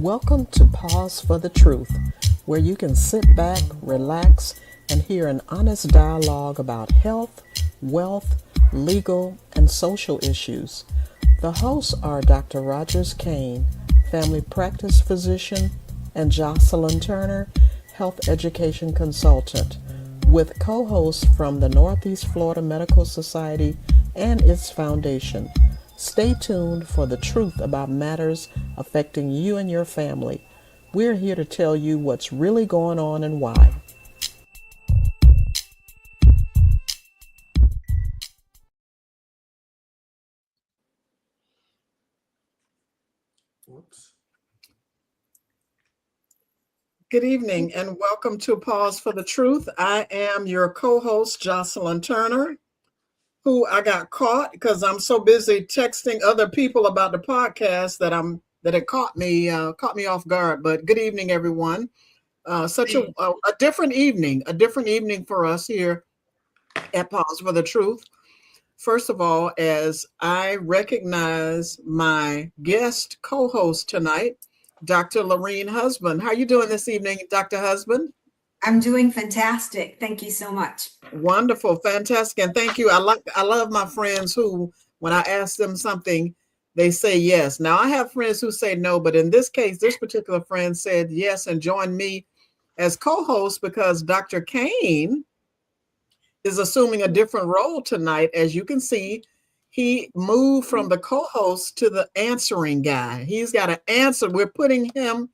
Welcome to Pause for the Truth, where you can sit back, relax, and hear an honest dialogue about health, wealth, legal, and social issues. The hosts are Dr. Rogers Kane, family practice physician, and Jocelyn Turner, health education consultant, with co hosts from the Northeast Florida Medical Society and its foundation. Stay tuned for the truth about matters affecting you and your family. We're here to tell you what's really going on and why. Whoops. Good evening and welcome to Pause for the Truth. I am your co host, Jocelyn Turner, who I got caught because I'm so busy texting other people about the podcast that it caught me off guard. But good evening, everyone. Such a a different evening for us here at Pause for the Truth. First of all, as I recognize my guest co-host tonight, Dr. Lorene Husband. How are you doing this evening, Dr. Husband? I'm doing fantastic. Thank you so much. Wonderful, fantastic, and thank you. I love my friends who, when I ask them something, they say yes. Now I have friends who say no, but in this case, this particular friend said yes and joined me as co-host because Dr. Kane is assuming a different role tonight. As you can see, he moved from the co-host to the answering guy. He's got to answer. We're putting him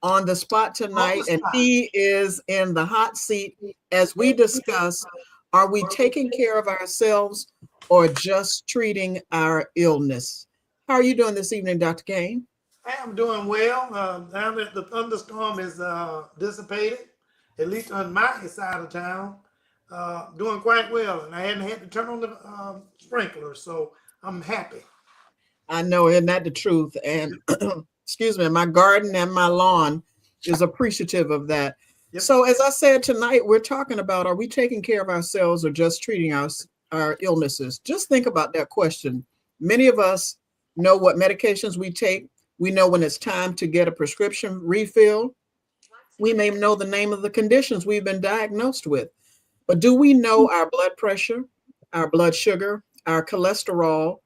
on the spot tonight, and he is in the hot seat as we discuss, are we taking care of ourselves or just treating our illness? How are you doing this evening, Dr. Kane? I am doing well. Now that the thunderstorm is dissipated, at least on my side of town, doing quite well. And I hadn't had to turn on the sprinkler, so I'm happy. I know, isn't that the truth? And excuse me, my garden and my lawn is appreciative of that. Yep. So, as I said tonight, we're talking about, are we taking care of ourselves or just treating our illnesses? Just think about that question. Many of us know what medications we take. We know when it's time to get a prescription refill. We may know the name of the conditions we've been diagnosed with. But do we know our blood pressure, our blood sugar, our cholesterol?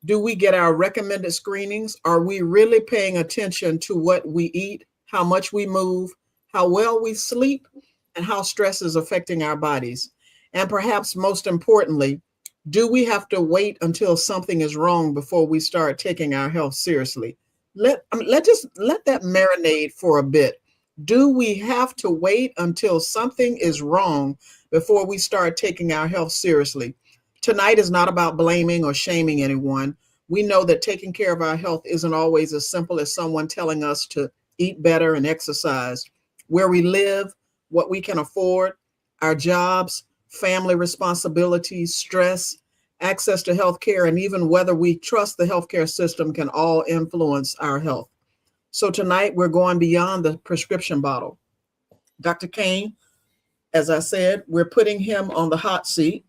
Do we get our recommended screenings? Are we really paying attention to what we eat, how much we move, how well we sleep, and how stress is affecting our bodies? And perhaps most importantly, do we have to wait until something is wrong before we start taking our health seriously? Let that marinate for a bit. Do we have to wait until something is wrong before we start taking our health seriously? Tonight is not about blaming or shaming anyone. We know that taking care of our health isn't always as simple as someone telling us to eat better and exercise. Where we live, what we can afford, our jobs, family responsibilities, stress, access to health care, and even whether we trust the healthcare system can all influence our health. So tonight we're going beyond the prescription bottle. Dr. Kane, as I said, we're putting him on the hot seat.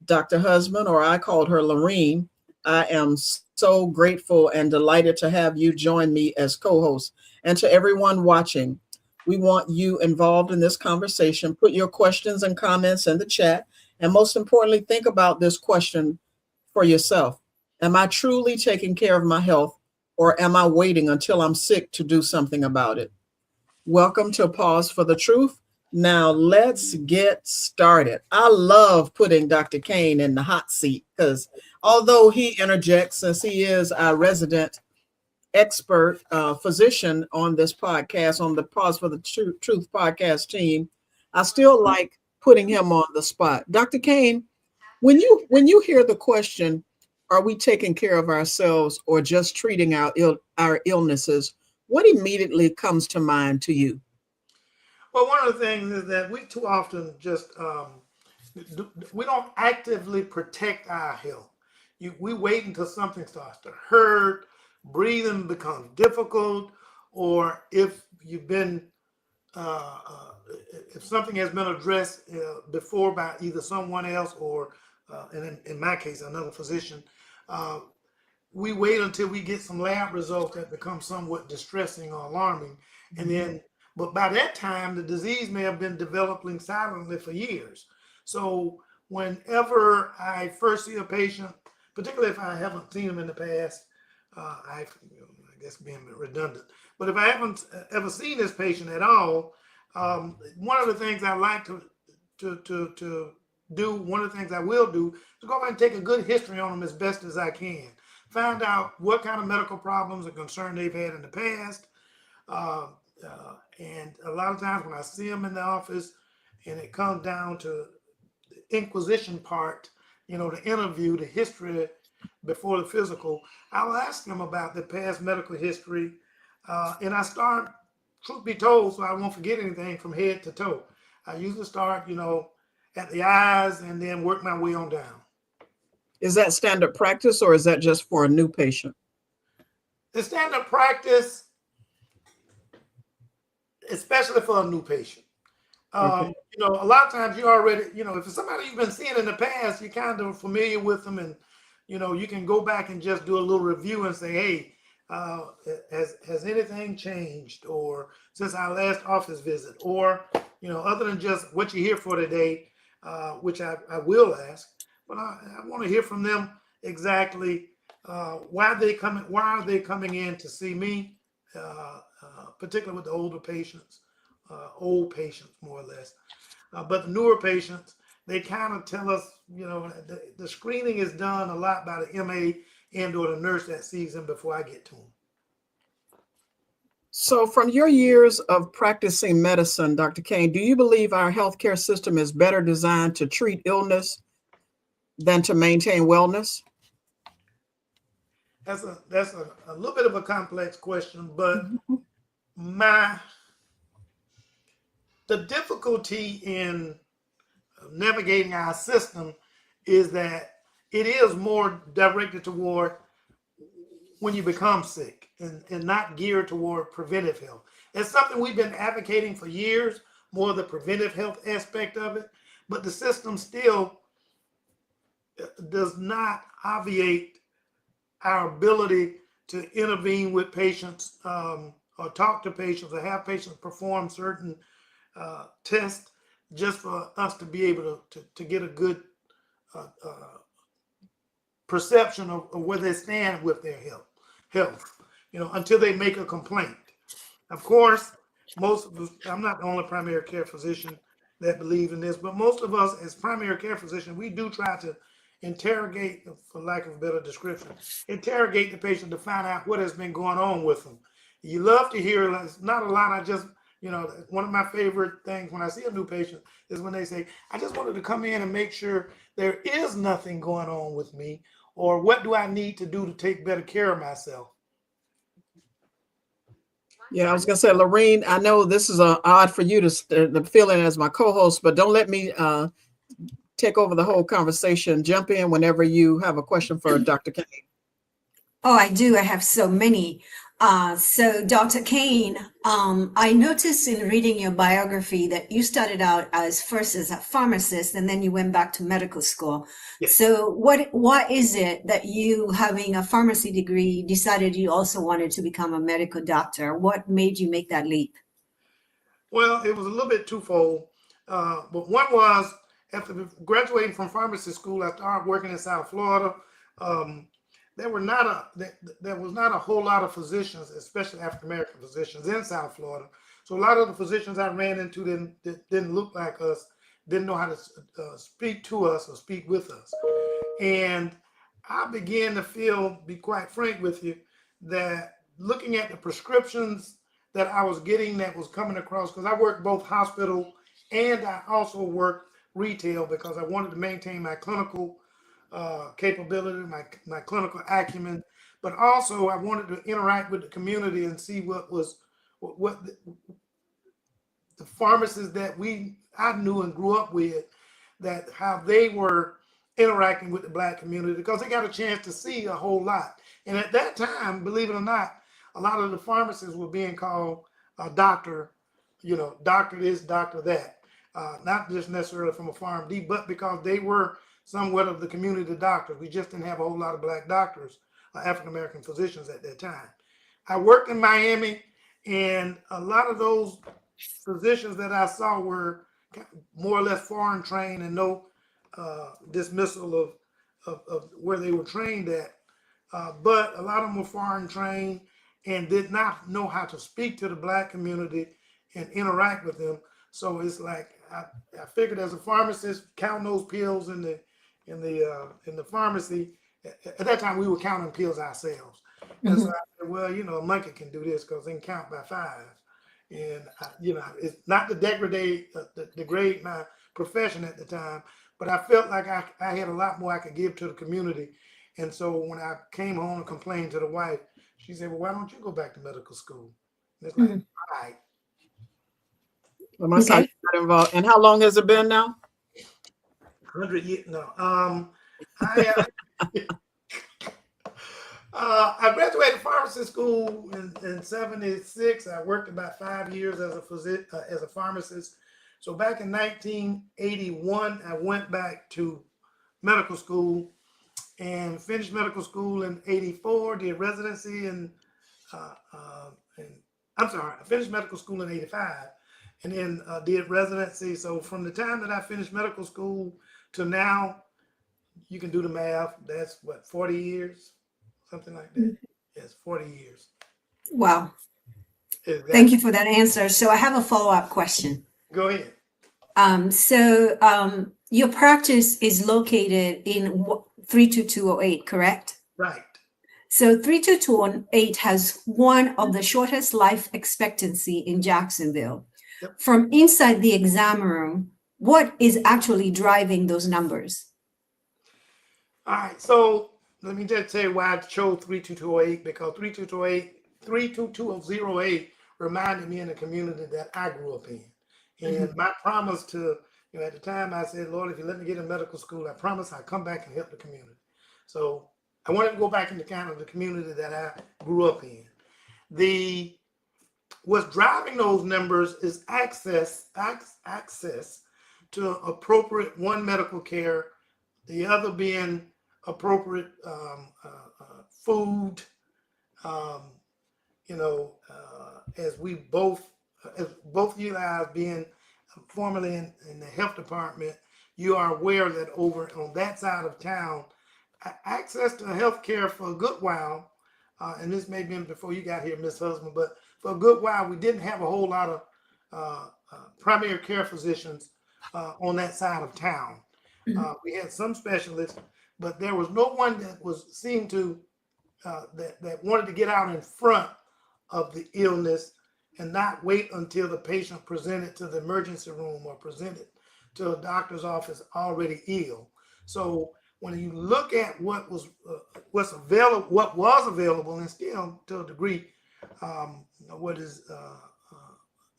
Dr. Husband, or I called her Lorene, I am so grateful and delighted to have you join me as co-host. And to everyone watching, we want you involved in this conversation. Put your questions and comments in the chat. And most importantly, think about this question for yourself. Am I truly taking care of my health, or am I waiting until I'm sick to do something about it? Welcome to Pause for the Truth. Now let's get started. I love putting Dr. Kane in the hot seat because although he interjects, since he is our resident expert physician on this podcast, on the Pause for the Truth podcast team, I still like putting him on the spot. Dr. Kane, when you hear the question, are we taking care of ourselves or just treating our illnesses, what immediately comes to mind to you? Well, one of the things is that we too often just we don't actively protect our health. We wait until something starts to hurt, breathing becomes difficult, or if you've been uh, uh, if something has been addressed before by either someone else or, and in my case, another physician, uh, we wait until we get some lab results that become somewhat distressing or alarming. And then, but by that time, the disease may have been developing silently for years. So whenever I first see a patient, particularly if I haven't seen them in the past, I guess being redundant, but if I haven't ever seen this patient at all, one of the things I like to do, one of the things I will do is go back and take a good history on them as best as I can. Find out what kind of medical problems or concern they've had in the past. And a lot of times when I see them in the office and it comes down to the inquisition part, you know, the interview, the history before the physical, I'll ask them about their past medical history. And I start, truth be told, so I won't forget anything, from head to toe. I usually start, you know, at the eyes and then work my way on down. Is that standard practice or is that just for a new patient? The standard practice, especially for a new patient. Okay. You know, a lot of times you already, you know, if it's somebody you've been seeing in the past, you're kind of familiar with them, and, you know, you can go back and just do a little review and say, hey, has anything changed, or since our last office visit, or, you know, other than just what you're here for today, which I will ask, but I want to hear from them exactly why are they coming in to see me, particularly with the older patients, old patients more or less. But the newer patients, they kind of tell us, you know, the screening is done a lot by the MA and or the nurse that sees them before I get to them. So from your years of practicing medicine, Dr. Kane, do you believe our healthcare system is better designed to treat illness than to maintain wellness? That's a little bit of a complex question, but the difficulty in navigating our system is that it is more directed toward when you become sick and not geared toward preventive health. It's something we've been advocating for years, more the preventive health aspect of it, but the system still does not obviate our ability to intervene with patients, or talk to patients, or have patients perform certain tests just for us to be able to get a good perception of where they stand with their health, you know, until they make a complaint. Of course, most of us, I'm not the only primary care physician that believes in this, but most of us as primary care physicians, we do try to interrogate, for lack of a better description, interrogate the patient to find out what has been going on with them. You love to hear, it's not a lot, I just, you know, one of my favorite things when I see a new patient is when they say, I just wanted to come in and make sure there is nothing going on with me, or what do I need to do to take better care of myself? Yeah, I was going to say, Lorene, I know this is odd for you to fill in as my co-host, but don't let me take over the whole conversation. Jump in whenever you have a question for Dr. Kane. Oh, I do. I have so many. So Dr. Kane, I noticed in reading your biography that you started out first as a pharmacist, and then you went back to medical school. Yes. So what is it that you, having a pharmacy degree, decided you also wanted to become a medical doctor? What made you make that leap? Well, it was a little bit twofold. But one was, after graduating from pharmacy school, I started working in South Florida. There was not a whole lot of physicians, especially African American physicians, in South Florida. So a lot of the physicians I ran into didn't look like us, didn't know how to speak to us or speak with us. And I began to feel, be quite frank with you, that looking at the prescriptions that I was getting that was coming across, because I worked both hospital and I also worked retail because I wanted to maintain my clinical capability, my clinical acumen, but also I wanted to interact with the community and see what the pharmacists that I knew and grew up with, that how they were interacting with the Black community, because they got a chance to see a whole lot. And at that time, believe it or not, a lot of the pharmacists were being called a doctor, you know, doctor this, doctor that, not just necessarily from a PharmD, but because they were somewhat of the community doctors. We just didn't have a whole lot of Black doctors African American physicians at that time. I worked in Miami, and a lot of those physicians that I saw were more or less foreign trained and no dismissal of where they were trained at. But a lot of them were foreign trained and did not know how to speak to the Black community and interact with them. So it's like I figured as a pharmacist, counting those pills in the pharmacy. At that time, we were counting pills ourselves, and so I said, well, you know, a monkey can do this because they can count by five. And you know, it's not to degrade my profession at the time, but I felt like I had a lot more I could give to the community. And so when I came home and complained to the wife, she said, well, why don't you go back to medical school? And it's like, all right. Well, my son got involved. And how long has it been now? 100 years. No. I graduated pharmacy school in 76. I worked about 5 years as a pharmacist. So back in 1981, I went back to medical school and finished medical school in 84, did residency I finished medical school in 85 and then did residency. So from the time that I finished medical school to now, you can do the math. That's what, 40 years, something like that. Yes, 40 years. Wow. Exactly. Thank you for that answer. So I have a follow-up question. Go ahead. Your practice is located in 32208, correct? Right. So 32208 has one of the shortest life expectancy in Jacksonville. Yep. From inside the exam room, what is actually driving those numbers? All right. So let me just tell you why I chose 32208, because 32208 reminded me in the community that I grew up in. And my promise to, you know, at the time I said, Lord, if you let me get in medical school, I promise I'll come back and help the community. So I wanted to go back into kind of the community that I grew up in. What's driving those numbers is access to appropriate, one, medical care, the other being appropriate food. As both you guys being formerly in the health department, you are aware that over on that side of town, access to health care for a good while, and this may have been before you got here, Ms. Husband, but for a good while, we didn't have a whole lot of primary care physicians on that side of town. We had some specialists, but there was no one that was seen to that wanted to get out in front of the illness and not wait until the patient presented to the emergency room or presented to a doctor's office already ill. So when you look at what was available, and still to a degree, what is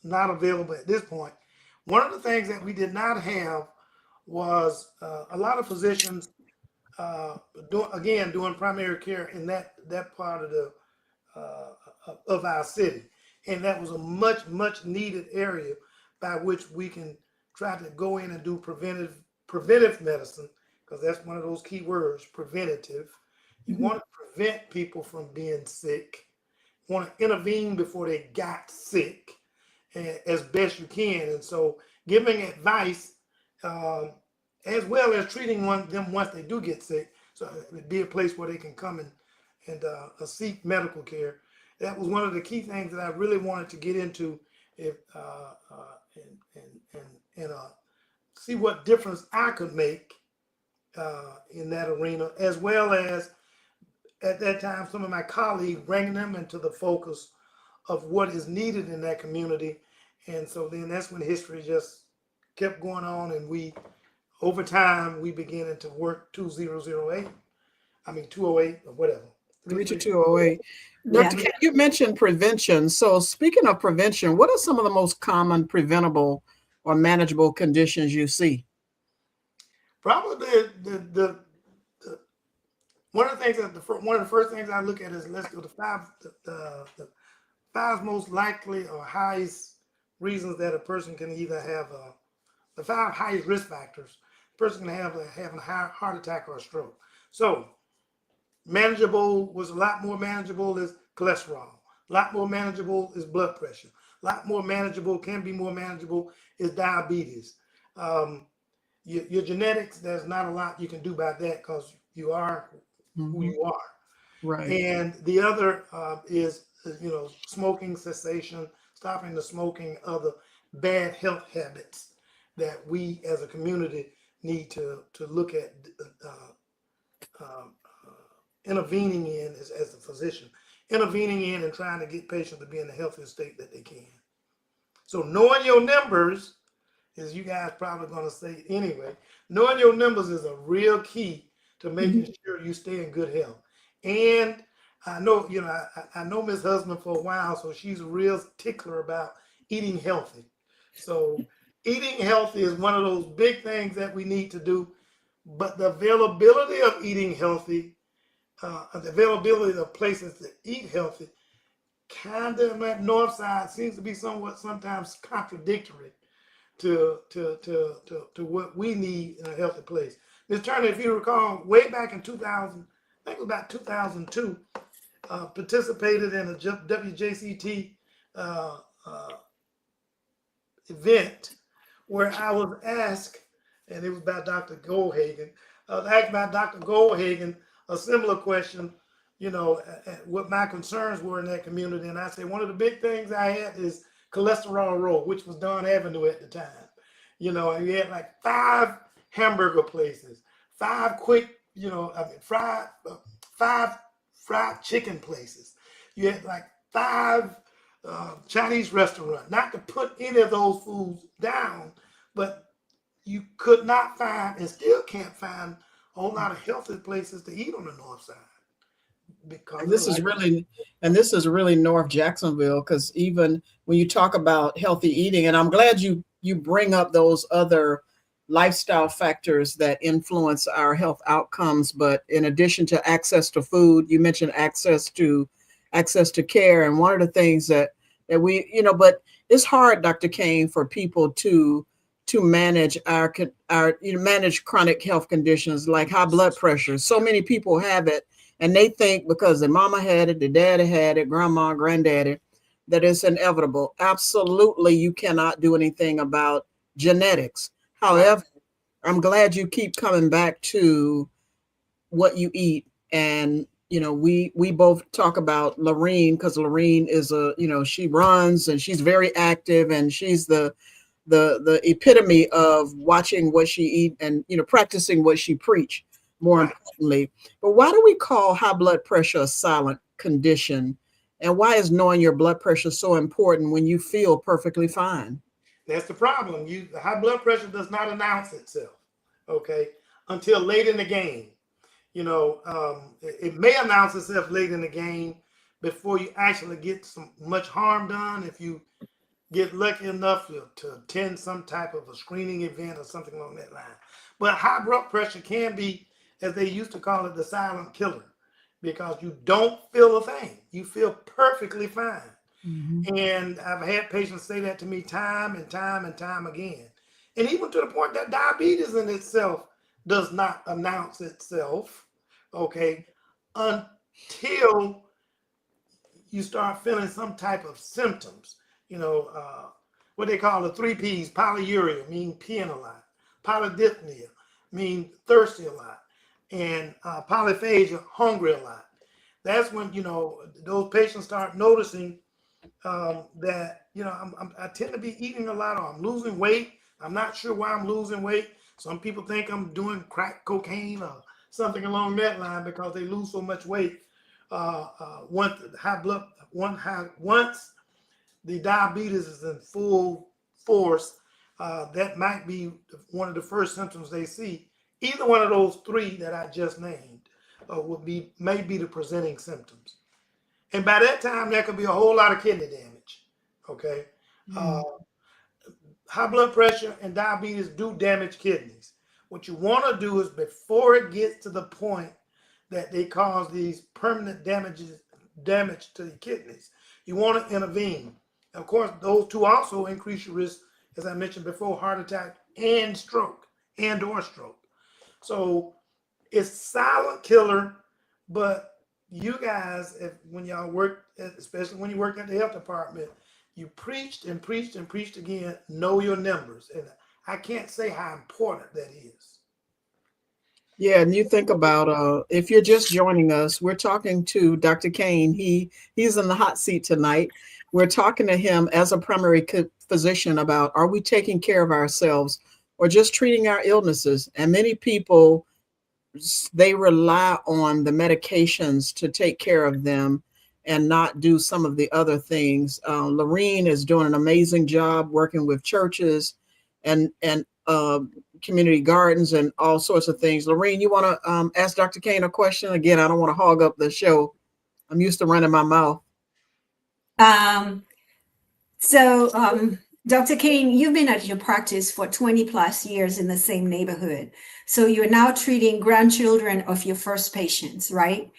not available at this point, one of the things that we did not have was a lot of physicians doing primary care in that part of our city, and that was a much needed area by which we can try to go in and do preventive medicine, because that's one of those key words, preventative. You want to prevent people from being sick. You want to intervene before they got sick as best you can. And so giving advice as well as treating them once they do get sick, so it'd be a place where they can come and seek medical care. That was one of the key things that I really wanted to get into, and see what difference I could make in that arena, as well as at that time some of my colleagues, bringing them into the focus of what is needed in that community. And so then that's when history just kept going on, and over time we began to work 208 or whatever. 32208. Dr. King, you mentioned prevention. So speaking of prevention, what are some of the most common preventable or manageable conditions you see? Probably the one of the things one of the first things I look at is, let's go to the five most likely or highest reasons that a person can either have the five highest risk factors. A person can have having a heart attack or a stroke. So manageable, was a lot more manageable is cholesterol. A lot more manageable is blood pressure. A lot more manageable, can be more manageable, is diabetes. Um, your genetics, there's not a lot you can do about that because you are who Mhm. you are. Right. And the other is, smoking cessation, stopping the smoking, other bad health habits that we as a community need to look at um, intervening in as a physician, intervening in and trying to get patients to be in the healthiest state that they can. So knowing your numbers, as you guys probably going to say anyway, knowing your numbers is a real key to making Mhm. sure you stay in good health. And I know, I know Miss Husband for a while, so she's a real tickler about eating healthy. So eating healthy is one of those big things that we need to do. But the availability of eating healthy, the availability of places to eat healthy, kind of that north side seems to be somewhat sometimes contradictory to what we need in a healthy place. Ms. Turner, if you recall, way back in 2000, I think it was about 2002, participated in a WJCT uh, uh, event where I was asked, and it was by Dr. Goldhagen, I was asked by Dr. Goldhagen a similar question, what my concerns were in that community. And I said, one of the big things I had is Cholesterol Road, which was Don Avenue at the time. And you had like 5 hamburger places, 5 quick, five fried chicken places. You had like 5 Chinese restaurant. Not to put any of those foods down, but you could not find and still can't find a whole lot of healthy places to eat on the north side because And of the this is lack. really, and this is really North Jacksonville, because even when you talk about healthy eating, and I'm glad you bring up those other lifestyle factors that influence our health outcomes. But in addition to access to food, you mentioned access to care, and one of the things that we, but it's hard, Dr. Kane, for people to manage manage chronic health conditions like high blood pressure. So many people have it, and they think because their mama had it, their daddy had it, grandma, granddaddy, that it's inevitable. Absolutely, you cannot do anything about genetics. Right. However, I'm glad you keep coming back to what you eat. And we both talk about Lorene, because Lorene is she runs and she's very active, and she's the epitome of watching what she eat and practicing what she preach, more Right. importantly. But why do we call high blood pressure a silent condition, and why is knowing your blood pressure so important when you feel perfectly fine? That's the problem. The high blood pressure does not announce itself, okay, until late in the game. It may announce itself late in the game before you actually get some much harm done. If you get lucky enough to attend some type of a screening event or something along that line. But high blood pressure can be, as they used to call it, the silent killer, because you don't feel a thing. You feel perfectly fine. Mhm. And I've had patients say that to me time and time and time again. And even to the point that diabetes in itself does not announce itself, okay, until you start feeling some type of symptoms. What they call the 3 Ps: polyuria, mean peeing a lot; polydyspnea, mean thirsty a lot; and polyphagia, hungry a lot. That's when those patients start noticing that I tend to be eating a lot, or I'm losing weight. I'm not sure why I'm losing weight. Some people think I'm doing crack cocaine or something along that line because they lose so much weight. Once the diabetes is in full force, that might be one of the first symptoms they see. Either one of those 3 that I just named may be the presenting symptoms. And by that time, there could be a whole lot of kidney damage. Okay. Uh, Mm. High blood pressure and diabetes do damage kidneys. What you want to do is, before it gets to the point that they cause these permanent damage to the kidneys, you want to intervene. Of course, those 2 also increase your risk, as I mentioned before, heart attack and stroke, and or stroke. So it's silent killer, But you guys, when y'all worked, especially when you worked at the health department, you preached and preached and preached again, know your numbers. And I can't say how important that is. Yeah, and you think about if you're just joining us, we're talking to Dr. Kane. He's in the hot seat tonight. We're talking to him as a primary physician about, are we taking care of ourselves or just treating our illnesses? And many people, they rely on the medications to take care of them and not do some of the other things. Lorene is doing an amazing job working with churches and community gardens and all sorts of things. Lorene, you want to ask Dr. Kane a question? Again, I don't want to hog up the show. I'm used to running my mouth. Dr. Kane, you've been at your practice for 20 plus years in the same neighborhood. So you're now treating grandchildren of your first patients, right?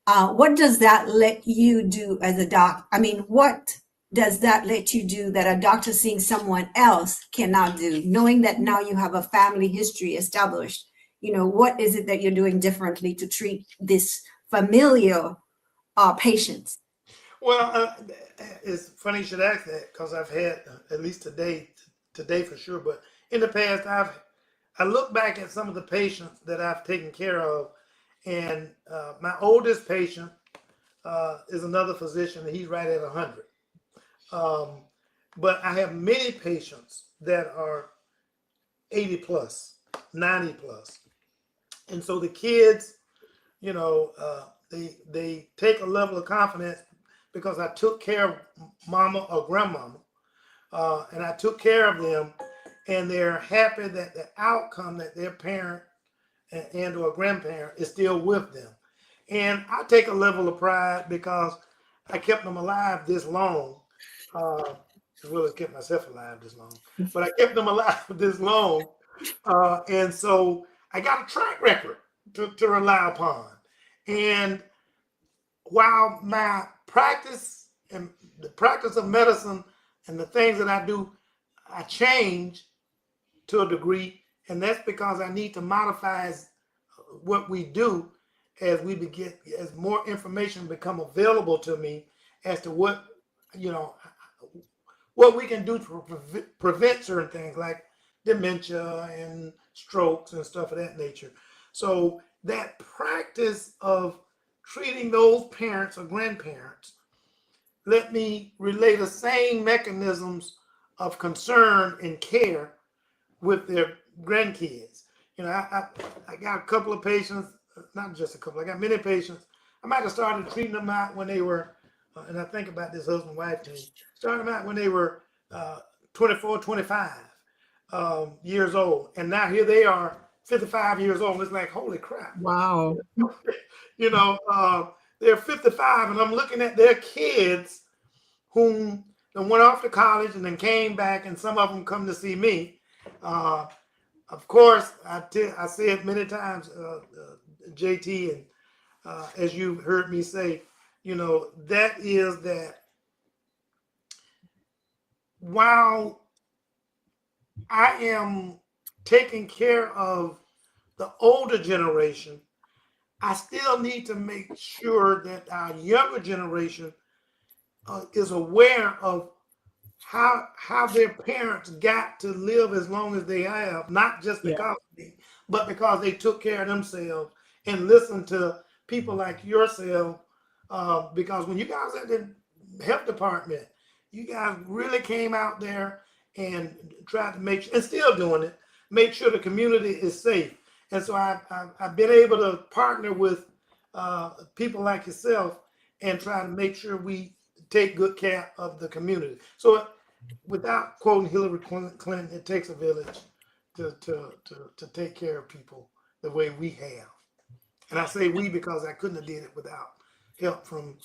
What does that let you do as a doc? I mean, what does that let you do that a doctor seeing someone else cannot do, knowing that now you have a family history established? What is it that you're doing differently to treat this familial patients? Well, it's funny you should ask that, because I've had, at least today for sure, but in the past, I look back at some of the patients that I've taken care of, and my oldest patient is another physician, and he's right at 100. But I have many patients that are 80 plus, 90 plus. And so the kids, they take a level of confidence because I took care of mama or grandmama, and I took care of them, and they're happy that the outcome that their parent and or grandparent is still with them. And I take a level of pride because I kept them alive this long, as well as kept myself alive this long, but I kept them alive this long. And so I got a track record to rely upon. And while my practice and the practice of medicine and the things that I do, I change to a degree, and that's because I need to modify what we do as more information become available to me as to what we can do to prevent certain things like dementia and strokes and stuff of that nature. So that practice of treating those parents or grandparents let me relay the same mechanisms of concern and care with their grandkids. I got a couple of patients, not just a couple, I got many patients. I might have started treating them out when they were, and I think about this husband-wife thing, started them out when they were 24, 25 years old. And now here they are, 55 years old. It's like, holy crap. Wow. They're 55, and I'm looking at their kids whom went off to college and then came back, and some of them come to see me. Of course, I say it many times, JT, and as you've heard me say, that is that while I am taking care of the older generation, I still need to make sure that our younger generation is aware of how their parents got to live as long as they have, not just because of me, but because they took care of themselves and listened to people like yourself. Because when you guys at the health department, you guys really came out there and tried to make sure, and still doing it, make sure the community is safe. And so I've been able to partner with people like yourself and try to make sure we take good care of the community. So without quoting Hillary Clinton, it takes a village to take care of people the way we have. And I say we because I couldn't have did it without help from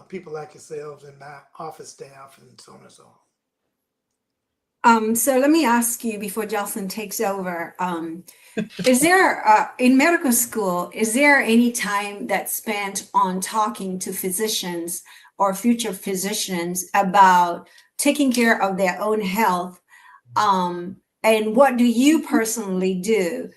people like yourselves and my office staff and so on and so on. So let me ask you before Jocelyn takes over, is there, in medical school, is there any time that's spent on talking to physicians or future physicians about taking care of their own health? And what do you personally do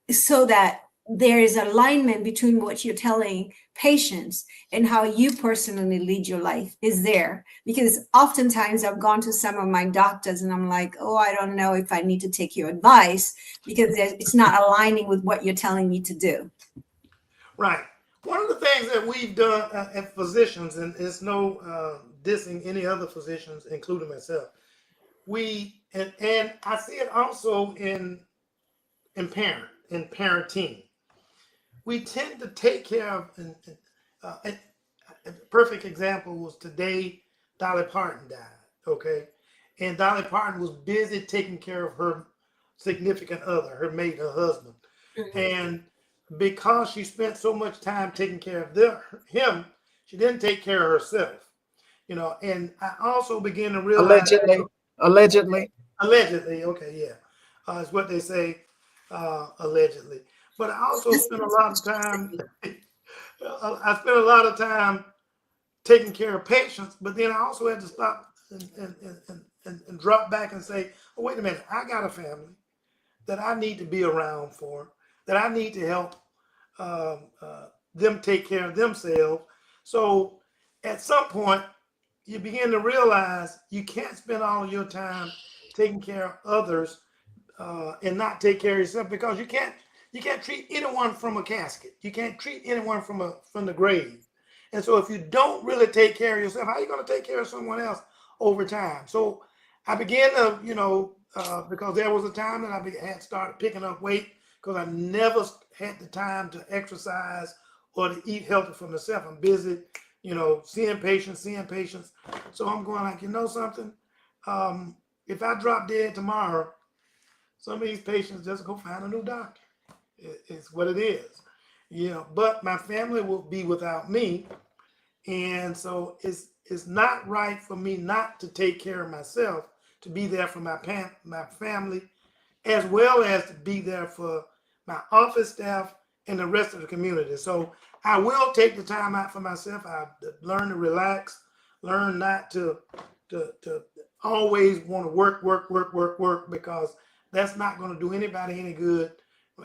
so that there is alignment between what you're telling patients and how you personally lead your life is there. Because oftentimes I've gone to some of my doctors and I'm like, oh, I don't know if I need to take your advice because it's not aligning with what you're telling me to do. Right. One of the things that we've done as physicians, and it's no dissing any other physicians, including myself, and I see it also in parenting. We tend to take care of, a perfect example was today, Dolly Parton died, okay? And Dolly Parton was busy taking care of her significant other, her mate, her husband. And because she spent so much time taking care of him, she didn't take care of herself, and I also began to realize allegedly, okay, yeah, it's what they say, allegedly. But I also spent a lot of time. I spent a lot of time taking care of patients, but then I also had to stop and drop back and say, oh, wait a minute, I got a family that I need to be around for, that I need to help them take care of themselves. So at some point, you begin to realize you can't spend all of your time taking care of others and not take care of yourself, because you can't treat anyone from a casket. You can't treat anyone from the grave. And so if you don't really take care of yourself, how are you going to take care of someone else over time? So I began to, because there was a time that I had started picking up weight because I never had the time to exercise or to eat healthy for myself. I'm busy, seeing patients. So I'm going like, something? If I drop dead tomorrow, some of these patients just go find a new doctor. It's what it is, but my family will be without me. And so it's not right for me not to take care of myself, to be there for my family, as well as to be there for my office staff and the rest of the community. So I will take the time out for myself. I learn to relax, learn not to always want to work, because that's not going to do anybody any good,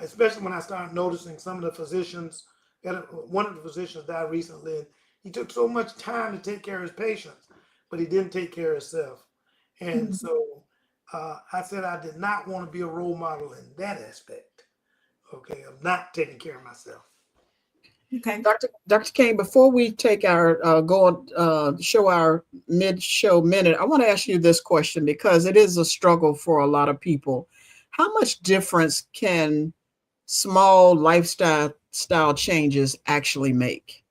especially when I start noticing some of the physicians. One of the physicians died recently, and he took so much time to take care of his patients, but he didn't take care of himself. And so I said I did not want to be a role model in that aspect, okay, of not taking care of myself. Okay. Dr. Kane, before we take our show our mid-show minute, I want to ask you this question, because it is a struggle for a lot of people. How much difference can small lifestyle changes actually make?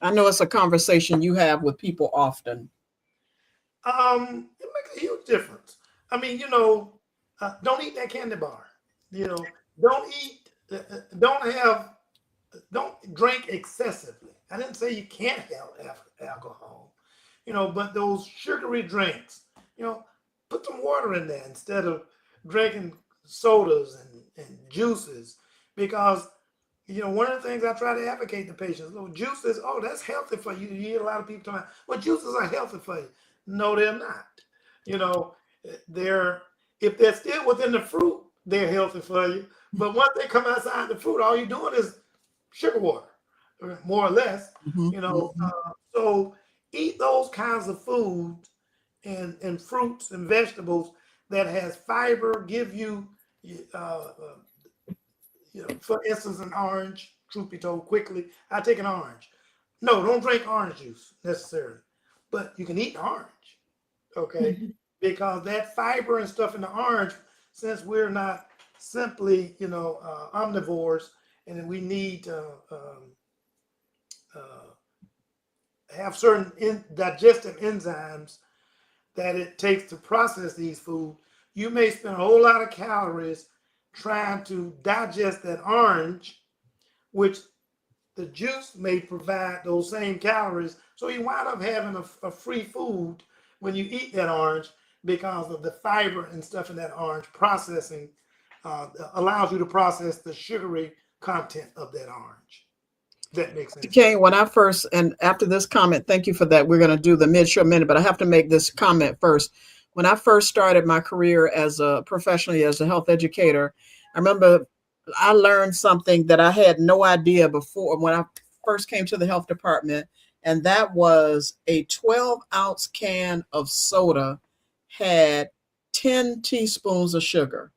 I know it's a conversation you have with people often. It makes a huge difference. I mean, don't eat that candy bar. Don't drink excessively. I didn't say you can't have alcohol, but those sugary drinks, put some water in there instead of drinking sodas and juices, because one of the things I try to advocate to patients, juices, oh, that's healthy for you. You hear a lot of people talking, well, juices are healthy for you. No, they're not. If they're still within the fruit, they're healthy for you. But once they come outside the fruit, all you're doing is sugar water, more or less. So eat those kinds of foods and fruits and vegetables that has fiber, give you, for instance, an orange. Truth be told, quickly, I take an orange. No, don't drink orange juice necessarily, but you can eat the orange, okay? Because that fiber and stuff in the orange, since we're not simply, omnivores, and we need to have certain digestive enzymes that it takes to process these foods, you may spend a whole lot of calories trying to digest that orange, which the juice may provide those same calories. So you wind up having a free food when you eat that orange, because of the fiber and stuff in that orange processing allows you to process the sugary content of that orange. That makes sense. Okay, when I first, and after this comment, thank you for that. We're going to do the mid-show minute, but I have to make this comment first. When I first started my career professionally as a health educator, I remember I learned something that I had no idea before when I first came to the health department, and that was a 12-ounce can of soda had 10 teaspoons of sugar.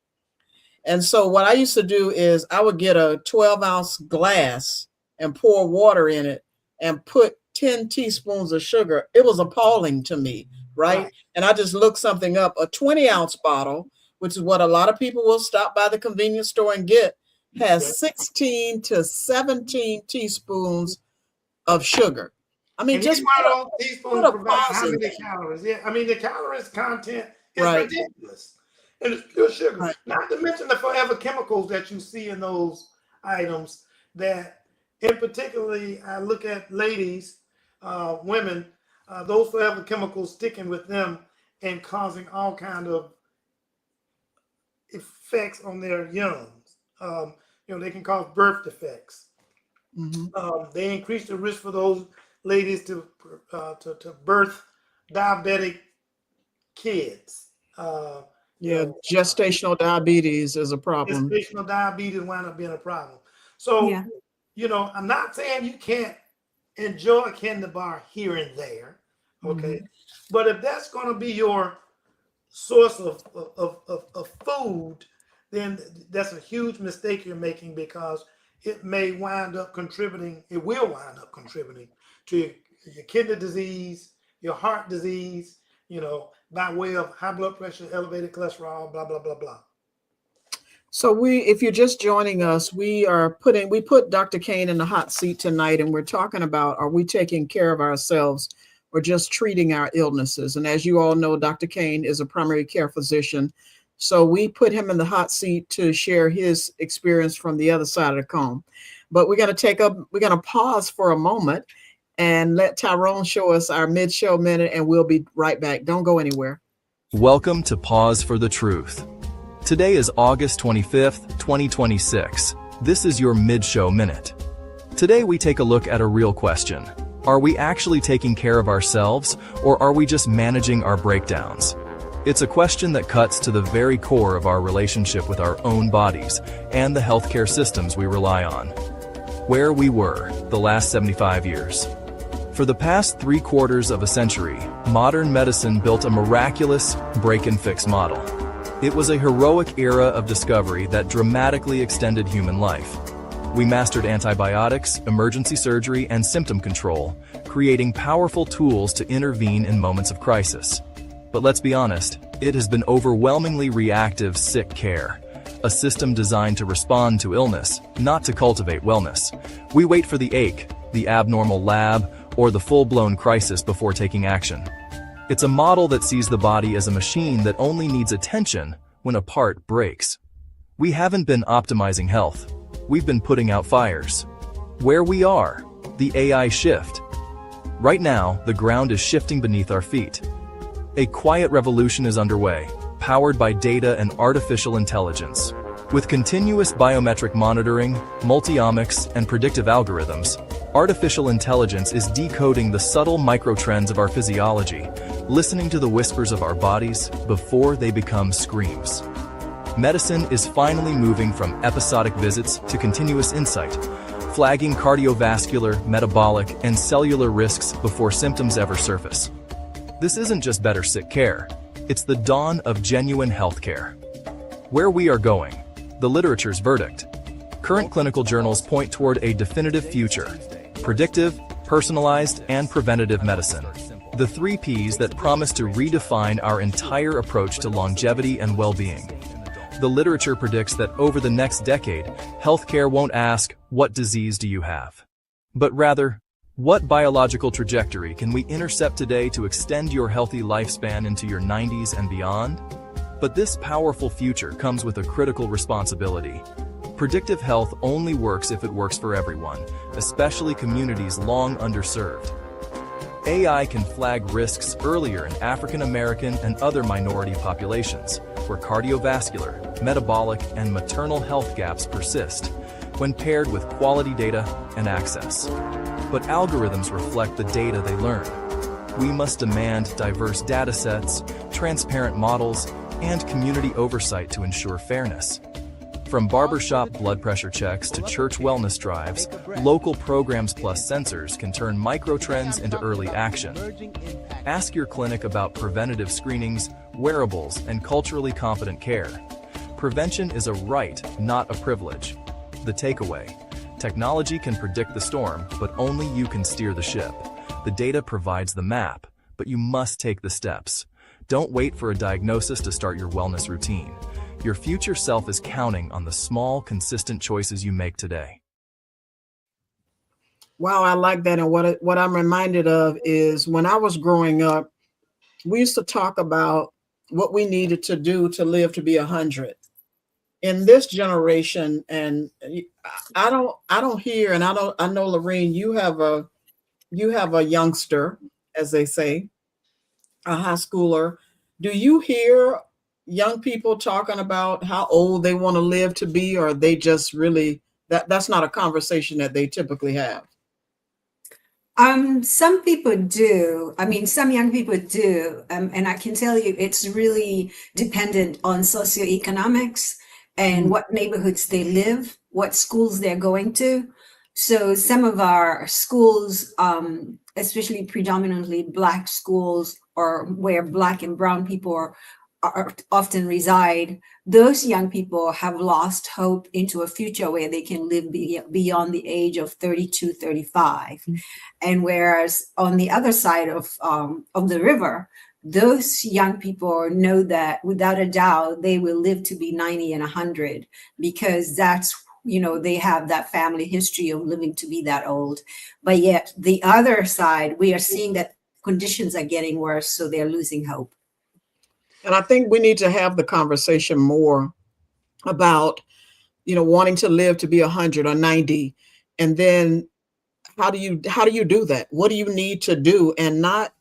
And so what I used to do is I would get a 12-ounce glass and pour water in it and put 10 teaspoons of sugar. It was appalling to me, right? Right. And I just looked something up. A 20-ounce bottle, which is what a lot of people will stop by the convenience store and get, has 16 to 17 teaspoons of sugar. I mean, And just each one of those put teaspoons a provide pause how in many that. calories? Yeah, I mean the calories content is Right. ridiculous, and it's pure sugar. Right. Not to mention the forever chemicals that you see in those items. That, in particularly, I look at ladies, women, those forever chemicals sticking with them and causing all kind of effects on their youngs. They can cause birth defects. Mhm. They increase the risk for those ladies to birth diabetic kids. Yeah, gestational diabetes is a problem. Gestational diabetes wind up being a problem. So, Yeah. I'm not saying you can't enjoy a candy bar here and there, okay? But if that's going to be your source of food, then that's a huge mistake you're making, because it will wind up contributing to your kidney disease, your heart disease, by way of high blood pressure, elevated cholesterol, blah, blah, blah, blah. So if you're just joining us, we put Dr. Kane in the hot seat tonight, and we're talking about, are we taking care of ourselves or just treating our illnesses? And as you all know, Dr. Kane is a primary care physician. So we put him in the hot seat to share his experience from the other side of the comb. But we're going to pause for a moment and let Tyrone show us our mid-show minute, and we'll be right back. Don't go anywhere. Welcome to Pause for the Truth. Today is August 25th, 2026. This is your mid-show minute. Today we take a look at a real question. Are we actually taking care of ourselves, or are we just managing our breakdowns? It's a question that cuts to the very core of our relationship with our own bodies and the healthcare systems we rely on. Where we were the last 75 years. For the past 3/4 of a century, modern medicine built a miraculous break-and-fix model. It was a heroic era of discovery that dramatically extended human life. We mastered antibiotics, emergency surgery, and symptom control, creating powerful tools to intervene in moments of crisis. But let's be honest, it has been overwhelmingly reactive sick care, a system designed to respond to illness, not to cultivate wellness. We wait for the ache, the abnormal lab, or the full-blown crisis before taking action. It's a model that sees the body as a machine that only needs attention when a part breaks. We haven't been optimizing health. We've been putting out fires. Where we are, the AI shift. Right now, the ground is shifting beneath our feet. A quiet revolution is underway, powered by data and artificial intelligence. With continuous biometric monitoring, multiomics, and predictive algorithms, artificial intelligence is decoding the subtle microtrends of our physiology, listening to the whispers of our bodies before they become screams. Medicine is finally moving from episodic visits to continuous insight, flagging cardiovascular, metabolic, and cellular risks before symptoms ever surface. This isn't just better sick care, it's the dawn of genuine healthcare. Where we are going, the literature's verdict. Current clinical journals point toward a definitive future: predictive, personalized, and preventative medicine. The 3 Ps that promise to redefine our entire approach to longevity and well-being. The literature predicts that over the next decade, healthcare won't ask, "What disease do you have?" but rather, "What biological trajectory can we intercept today to extend your healthy lifespan into your 90s and beyond?" But this powerful future comes with a critical responsibility. Predictive health only works if it works for everyone, especially communities long underserved. AI can flag risks earlier in African American and other minority populations, where cardiovascular, metabolic, and maternal health gaps persist, when paired with quality data and access. But algorithms reflect the data they learn. We must demand diverse datasets, transparent models, and community oversight to ensure fairness. From barbershop blood pressure checks to church wellness drives, local programs plus sensors can turn microtrends into early action. Ask your clinic about preventative screenings, wearables, and culturally competent care. Prevention is a right, not a privilege. The takeaway: technology can predict the storm, but only you can steer the ship. The data provides the map, but you must take the steps. Don't wait for a diagnosis to start your wellness routine. Your future self is counting on the small, consistent choices you make today. Wow, I like that. And what I'm reminded of is when I was growing up, we used to talk about what we needed to do to live to be 100. In this generation, and I don't hear, and I know, Lorene, you have a youngster, as they say, a high schooler. Do you hear young people talking about how old they want to live to be, or are they just really that's not a conversation that they typically have? Some people do. I mean, some young people do. And I can tell you it's really dependent on socioeconomics and what neighborhoods they live, what schools they're going to. So some of our schools, especially predominantly Black schools, or where Black and brown people are often reside, those young people have lost hope into a future where they can live beyond the age of 32, 35. And whereas on the other side of the river, those young people know that without a doubt, they will live to be 90 and 100, because that's, they have that family history of living to be that old. But yet the other side, we are seeing that conditions are getting worse, so they're losing hope. And I think we need to have the conversation more about, wanting to live to be 100 or 90. And then how do you do that? What do you need to do? And not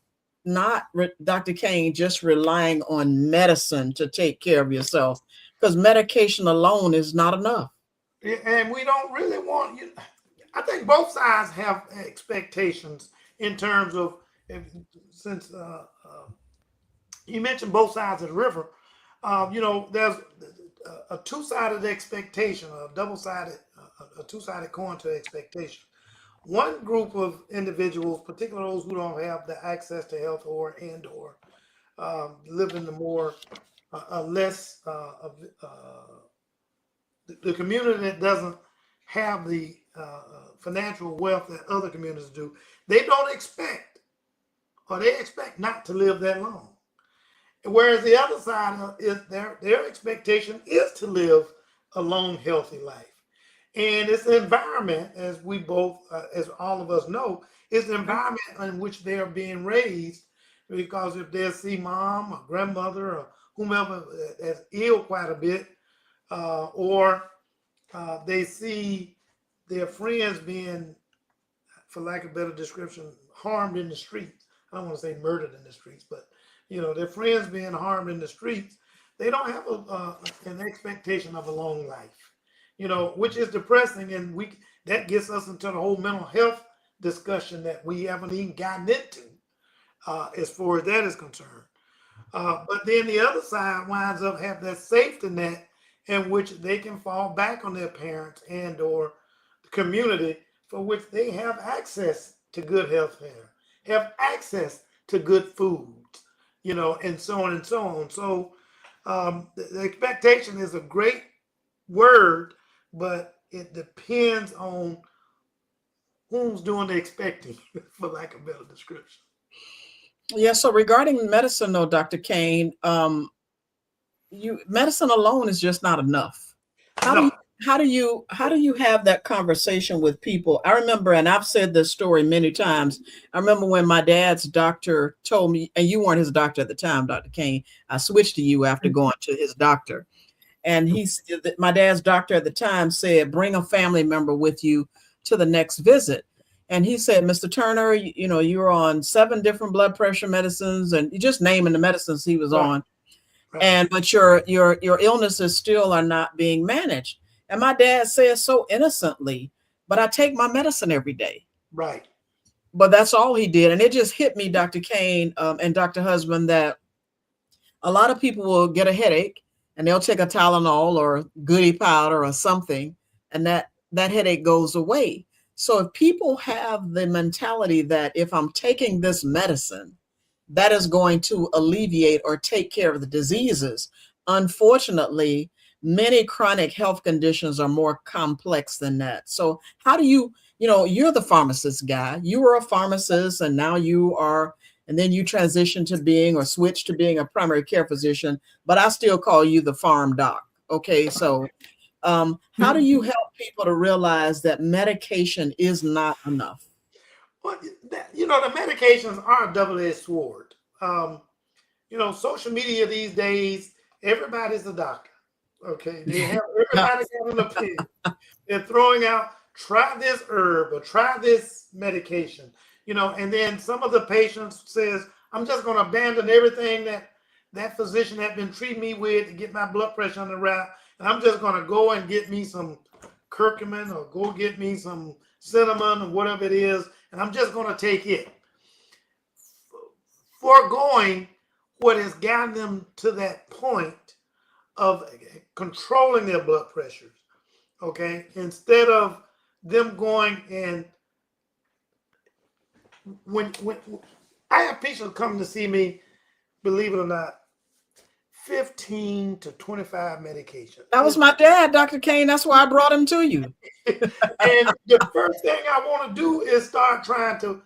Dr. Kane, just relying on medicine to take care of yourself, because medication alone is not enough. And we don't really want you. I think both sides have expectations in terms of, since you mentioned both sides of the river, there's a two-sided expectation, a two-sided coin to expectation. One group of individuals, particularly those who don't have the access to health or live in the more less the community that doesn't have the financial wealth that other communities do, they don't expect, or they expect not to live that long. Whereas the other side is their expectation is to live a long, healthy life. And it's the environment, as we both, as all of us know, is the environment in which they are being raised. Because if they see mom or grandmother or whomever that's ill quite a bit, or they see their friends being, for lack of a better description, harmed in the streets. I don't want to say murdered in the streets, but their friends being harmed in the streets, they don't have an expectation of a long life, which is depressing. And that gets us into the whole mental health discussion that we haven't even gotten into as far as that is concerned. But then the other side winds up having that safety net in which they can fall back on their parents and or the community, for which they have access to good health care, have access to good food, and so on and so on. So the expectation is a great word, but it depends on who's doing the expecting, for lack of a better description. Yeah. So regarding medicine, though, Dr. Kane, medicine alone is just not enough. How do you have that conversation with people? I remember, and I've said this story many times. I remember when my dad's doctor told me, and you weren't his doctor at the time, Dr. Kane. I switched to you after going to his doctor. And my dad's doctor at the time said, bring a family member with you to the next visit. And he said, Mr. Turner, you're on 7 different blood pressure medicines, and just naming the medicines he was on. Right. But your illnesses still are not being managed. And my dad says so innocently, but I take my medicine every day. Right. But that's all he did. And it just hit me, Dr. Kane and Dr. Husband, that a lot of people will get a headache and they'll take a Tylenol or goody powder or something, and that headache goes away. So if people have the mentality that if I'm taking this medicine, that is going to alleviate or take care of the diseases, unfortunately, many chronic health conditions are more complex than that. So how do you're the pharmacist guy. You were a pharmacist and now you are, and then you transition to being or switch to being a primary care physician, but I still call you the farm doc. Okay. So how do you help people to realize that medication is not enough? Well, the medications are a double-edged sword. Social media these days, everybody's a doctor. Okay, everybody's having an opinion. They're throwing out, try this herb or try this medication. And then some of the patients says, I'm just going to abandon everything that physician had been treating me with to get my blood pressure under wrap, and I'm just going to go and get me some curcumin or go get me some cinnamon or whatever it is, and I'm just going to take it. Foregoing what has gotten them to that point of controlling their blood pressures, okay? Instead of them going and when I have patients come to see me, believe it or not, 15 to 25 medications. That was my dad, Dr. Kane. That's why I brought him to you. And the first thing I want to do is start trying to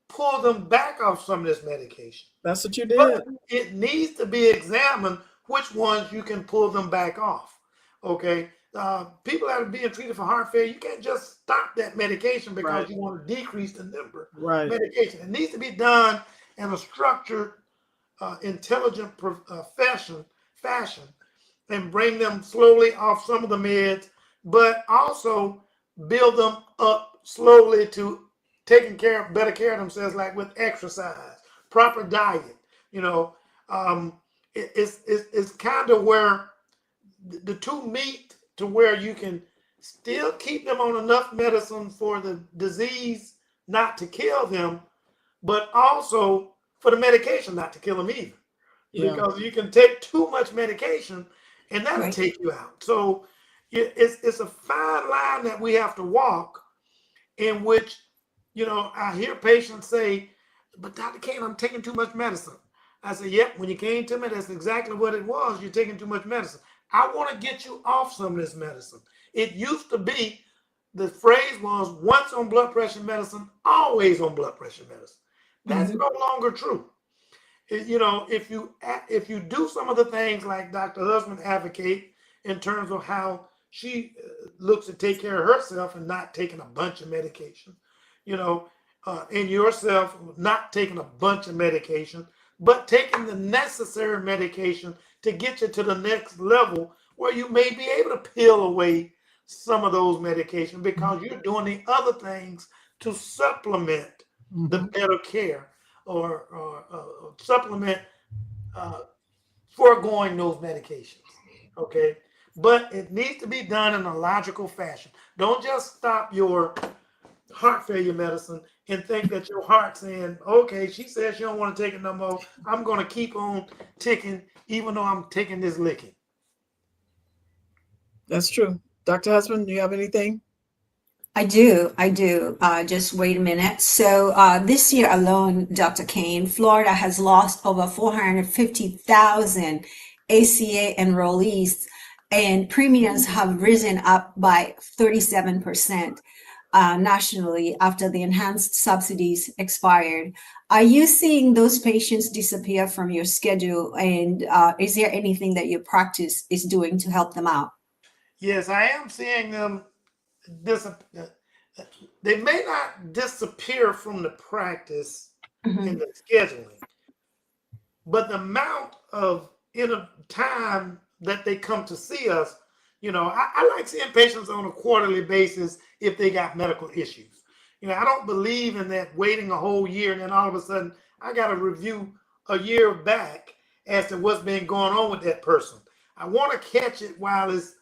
pull them back off some of this medication. That's what you did. But it needs to be examined which ones you can pull them back off. Okay. People that are being treated for heart failure, you can't just stop that medication because you want to decrease the number of medication. It needs to be done in a structured, intelligent fashion and bring them slowly off some of the meds, but also build them up slowly to better care of themselves, like with exercise, proper diet. It's kind of where the two meet to where you can still keep them on enough medicine for the disease not to kill them, but also for the medication not to kill them either. Yeah. Because you can take too much medication and that'll take you out. So it's a fine line that we have to walk, in which, I hear patients say, but Dr. Kane, I'm taking too much medicine. I said, yep, when you came to me, that's exactly what it was. You're taking too much medicine. I want to get you off some of this medicine. It used to be, the phrase was, once on blood pressure medicine, always on blood pressure medicine. That's no longer true. If you do some of the things like Dr. Husband advocate in terms of how she looks to take care of herself and not taking a bunch of medication, and yourself not taking a bunch of medication, but taking the necessary medication to get you to the next level where you may be able to peel away some of those medications because you're doing the other things to supplement the better care or supplement foregoing those medications. Okay. But it needs to be done in a logical fashion. Don't just stop your heart failure medicine and think that your heart's saying, okay, she says she don't want to take it no more. I'm going to keep on ticking, even though I'm taking this licking. That's true. Dr. Husband, do you have anything? I do. Just wait a minute. So this year alone, Dr. Kane, Florida has lost over 450,000 ACA enrollees, and premiums have risen up by 37% nationally after the enhanced subsidies expired. Are you seeing those patients disappear from your schedule? And is there anything that your practice is doing to help them out? Yes, I am seeing them disappear. They may not disappear from the practice in the scheduling, but the amount of time that they come to see us, I like seeing patients on a quarterly basis if they got medical issues. I don't believe in that waiting a whole year and then all of a sudden I got to review a year back as to what's been going on with that person. I want to catch it while it's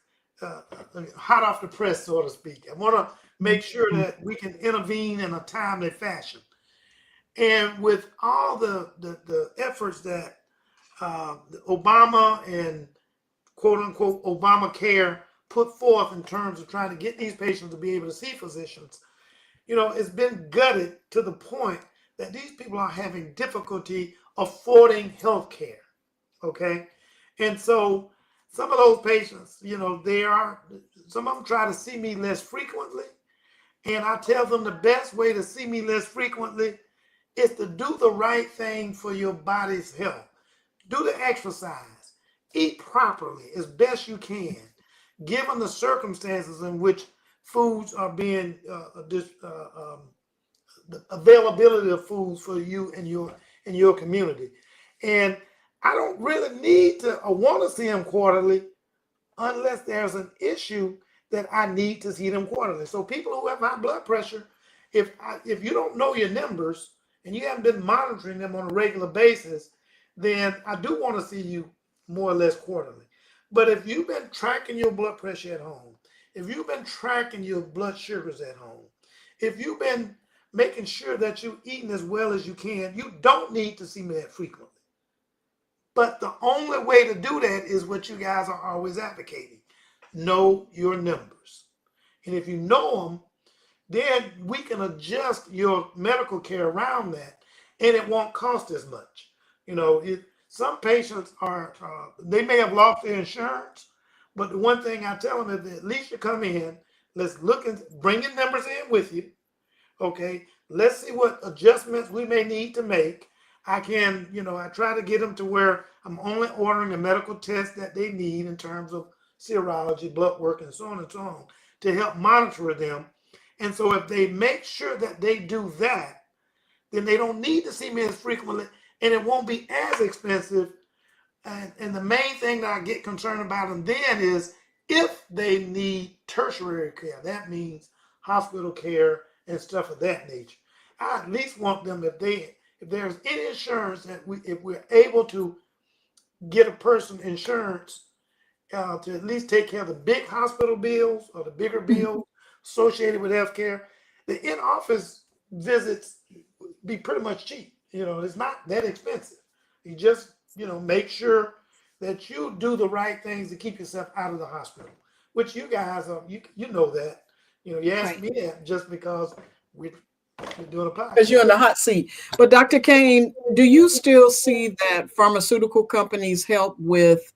hot off the press, so to speak. I want to make sure that we can intervene in a timely fashion. And with all the efforts that Obama and quote unquote Obamacare put forth in terms of trying to get these patients to be able to see physicians, it's been gutted to the point that these people are having difficulty affording health care. Okay. And so some of those patients, some of them try to see me less frequently. And I tell them the best way to see me less frequently is to do the right thing for your body's health. Do the exercise, eat properly as best you can, given the circumstances in which foods are being, the availability of foods for you and your community. And I don't really need to or want to see them quarterly unless there's an issue that I need to see them quarterly. So people who have high blood pressure, if you don't know your numbers and you haven't been monitoring them on a regular basis, then I do want to see you more or less quarterly. But if you've been tracking your blood pressure at home, if you've been tracking your blood sugars at home, if you've been making sure that you're eating as well as you can, you don't need to see me that frequently. But the only way to do that is what you guys are always advocating. Know your numbers. And if you know them, then we can adjust your medical care around that and it won't cost as much. Some patients they may have lost their insurance, but the one thing I tell them is that at least you come in, let's look and bring your numbers in with you. Okay, let's see what adjustments we may need to make. I try to get them to where I'm only ordering the medical tests that they need in terms of serology, blood work, and so on to help monitor them. And so if they make sure that they do that, then they don't need to see me as frequently and it won't be as expensive. And the main thing that I get concerned about them then is if they need tertiary care, that means hospital care and stuff of that nature. I at least want them, if there's any insurance that if we're able to get a person insurance to at least take care of the big hospital bills or the bigger bills associated with healthcare, the in-office visits be pretty much cheap. It's not that expensive. You just, make sure that you do the right things to keep yourself out of the hospital, which you guys are, you know that. You asked me that just because we're doing a podcast. Because you're in the hot seat. But Dr. Kane, do you still see that pharmaceutical companies help with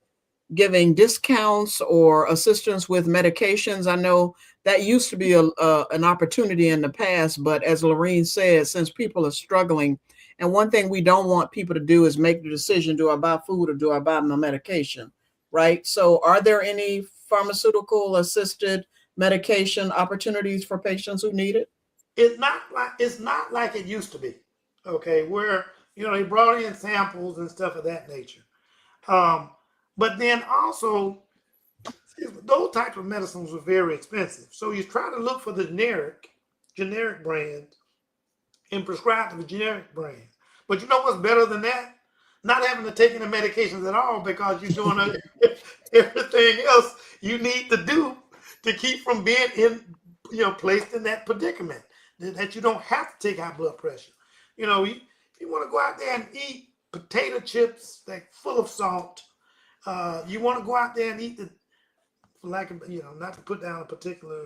giving discounts or assistance with medications? I know that used to be an opportunity in the past, but as Lorene said, since people are struggling, and one thing we don't want people to do is make the decision, do I buy food or do I buy my medication, right? So are there any pharmaceutical assisted medication opportunities for patients who need it? It's not like it used to be, okay, where, they brought in samples and stuff of that nature. But then also, those types of medicines were very expensive. So you try to look for the generic brands and prescribe the generic brands. But you know what's better than that? Not having to take any medications at all because you're doing everything else you need to do to keep from being placed in that predicament that you don't have to take high blood pressure. You want to go out there and eat potato chips like full of salt. You want to go out there and eat not to put down a particular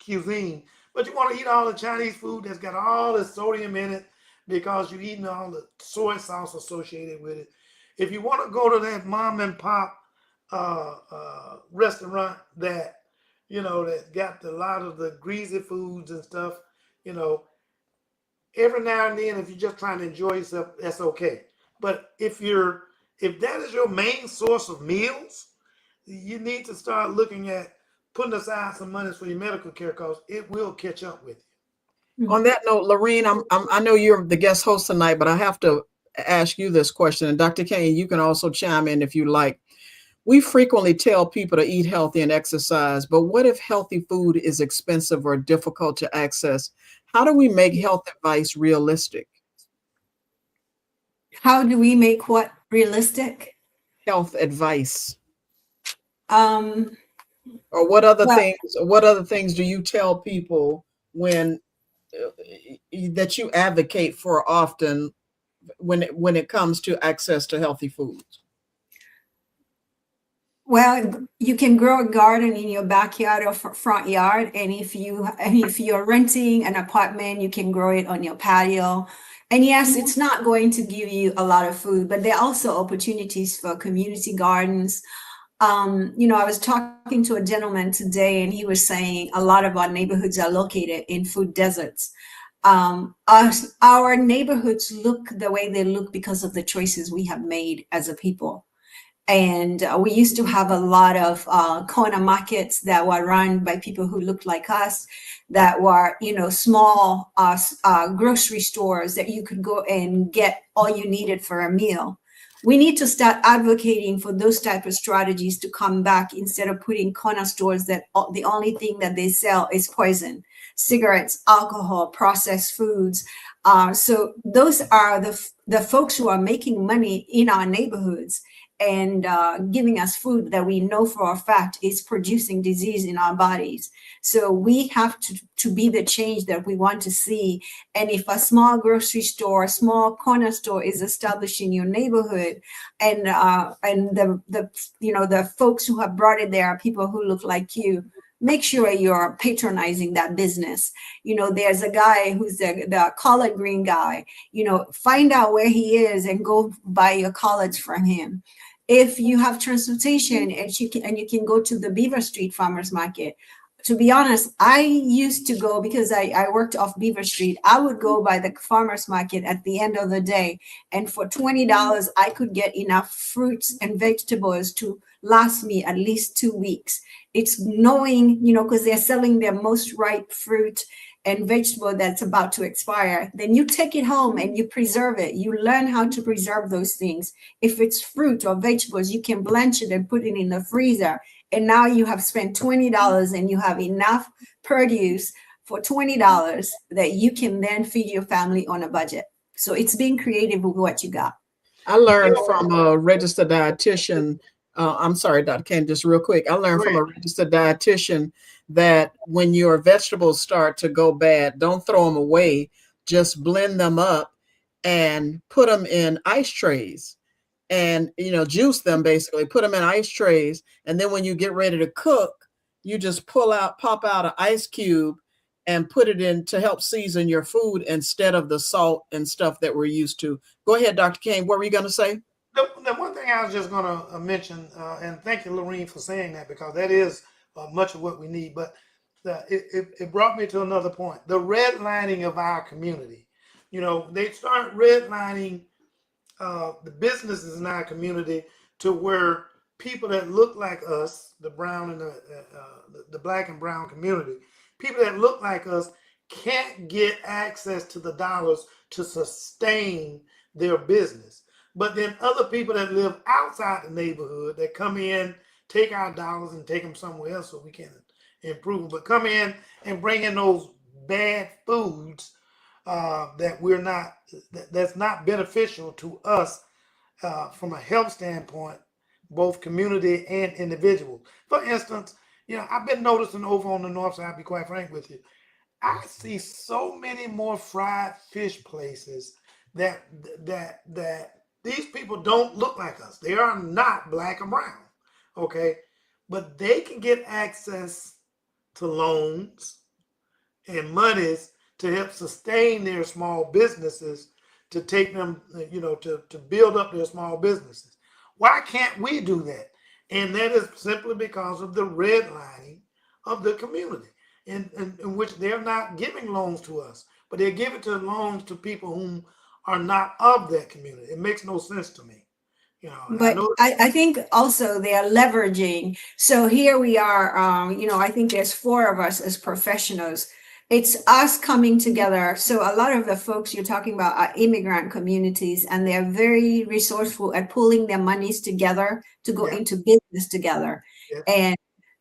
cuisine, but you want to eat all the Chinese food that's got all the sodium in it because you're eating all the soy sauce associated with it. If you want to go to that mom and pop restaurant that got a lot of the greasy foods and stuff, every now and then, if you're just trying to enjoy yourself, that's okay. But if that is your main source of meals, you need to start looking at putting aside some money for your medical care because it will catch up with you. On that note, Lorene, I know you're the guest host tonight, but I have to ask you this question. And Dr. Kane, you can also chime in if you like. We frequently tell people to eat healthy and exercise, but what if healthy food is expensive or difficult to access? How do we make health advice realistic? How do we make what realistic? Health advice. Or what other things do you tell people when that you advocate for often when it comes to access to healthy foods? Well, you can grow a garden in your backyard or front yard, and if you're renting an apartment, you can grow it on your patio. And yes, it's not going to give you a lot of food, but there are also opportunities for community gardens. I was talking to a gentleman today, and he was saying a lot of our neighborhoods are located in food deserts. Our neighborhoods look the way they look because of the choices we have made as a people. And we used to have a lot of corner markets that were run by people who looked like us, that were, small grocery stores that you could go and get all you needed for a meal. We need to start advocating for those type of strategies to come back, instead of putting corner stores that the only thing that they sell is poison, cigarettes, alcohol, processed foods. So those are the folks who are making money in our neighborhoods and giving us food that we know for a fact is producing disease in our bodies. So we have to be the change that we want to see. And if a small grocery store, a small corner store is established in your neighborhood, and the folks who have brought it there are people who look like you, make sure you're patronizing that business. There's a guy who's the collard green guy. Find out where he is and go buy your collards from him. If you have transportation and you can go to the Beaver Street Farmers Market. To be honest, I used to go, because I worked off Beaver Street. I would go by the farmers market at the end of the day, and for $20, I could get enough fruits and vegetables to last me at least 2 weeks. It's knowing, because they're selling their most ripe fruit and vegetable that's about to expire. Then you take it home and you preserve it. You learn how to preserve those things. If it's fruit or vegetables, you can blanch it and put it in the freezer. And now you have spent $20 and you have enough produce for $20 that you can then feed your family on a budget. So it's being creative with what you got. I learned from a registered dietitian. I'm sorry, Dr. Ken, just real quick. I learned from a registered dietitian that when your vegetables start to go bad, don't throw them away. Just blend them up and put them in ice trays. And juice them, basically put them in ice trays, and then when you get ready to cook, you just pop out an ice cube and put it in to help season your food instead of the salt and stuff that we're used to. Go ahead, Dr. Kane. What were you going to say? The one thing I was just going to mention, and thank you, Lorene, for saying that, because that is much of what we need. But it brought me to another point: the redlining of our community. They start redlining the businesses in our community to where people that look like us, the brown and the black and brown community, people that look like us can't get access to the dollars to sustain their business. But then other people that live outside the neighborhood that come in, take our dollars and take them somewhere else so we can improve them, but come in and bring in those bad foods that's not beneficial to us from a health standpoint, both community and individual. For instance, I've been noticing over on the north side, I'll be quite frank with you, I see so many more fried fish places that these people don't look like us. They are not black and brown, okay? But they can get access to loans and monies to help sustain their small businesses, to take them, to build up their small businesses. Why can't we do that? And that is simply because of the redlining of the community, in which they're not giving loans to us, but they're giving loans to people whom are not of that community. It makes no sense to me. But I think also they are leveraging. So here we are, I think there's 4 of us as professionals. It's us coming together. So a lot of the folks you're talking about are immigrant communities, and they're very resourceful at pulling their monies together to go into business together. Yeah.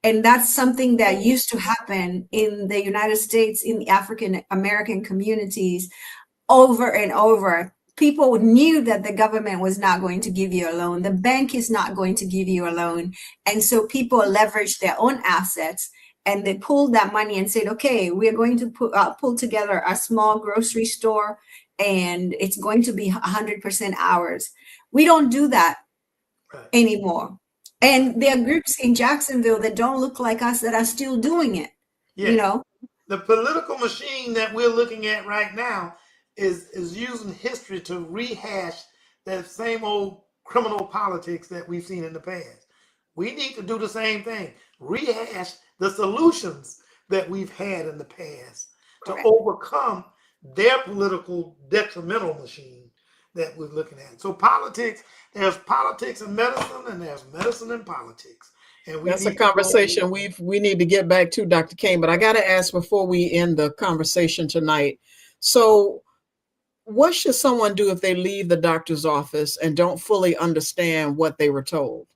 And that's something that used to happen in the United States, in the African American communities over and over. People knew that the government was not going to give you a loan. The bank is not going to give you a loan. And so people leveraged their own assets, and they pulled that money and said, okay, we're going to pull together a small grocery store, and it's going to be 100% ours. We don't do that anymore. And there are groups in Jacksonville that don't look like us that are still doing it, you Yes. know? The political machine that we're looking at right now is using history to rehash that same old criminal politics that we've seen in the past. We need to do the same thing, rehash the solutions that we've had in the past to Correct. overcome their political detrimental machine that we're looking at. So politics, there's politics in medicine and there's medicine in politics. And we That's a need to go- conversation we need to get back to, Dr. Kane. But I got to ask before we end the conversation tonight. So, what should someone do if they leave the doctor's office and don't fully understand what they were told?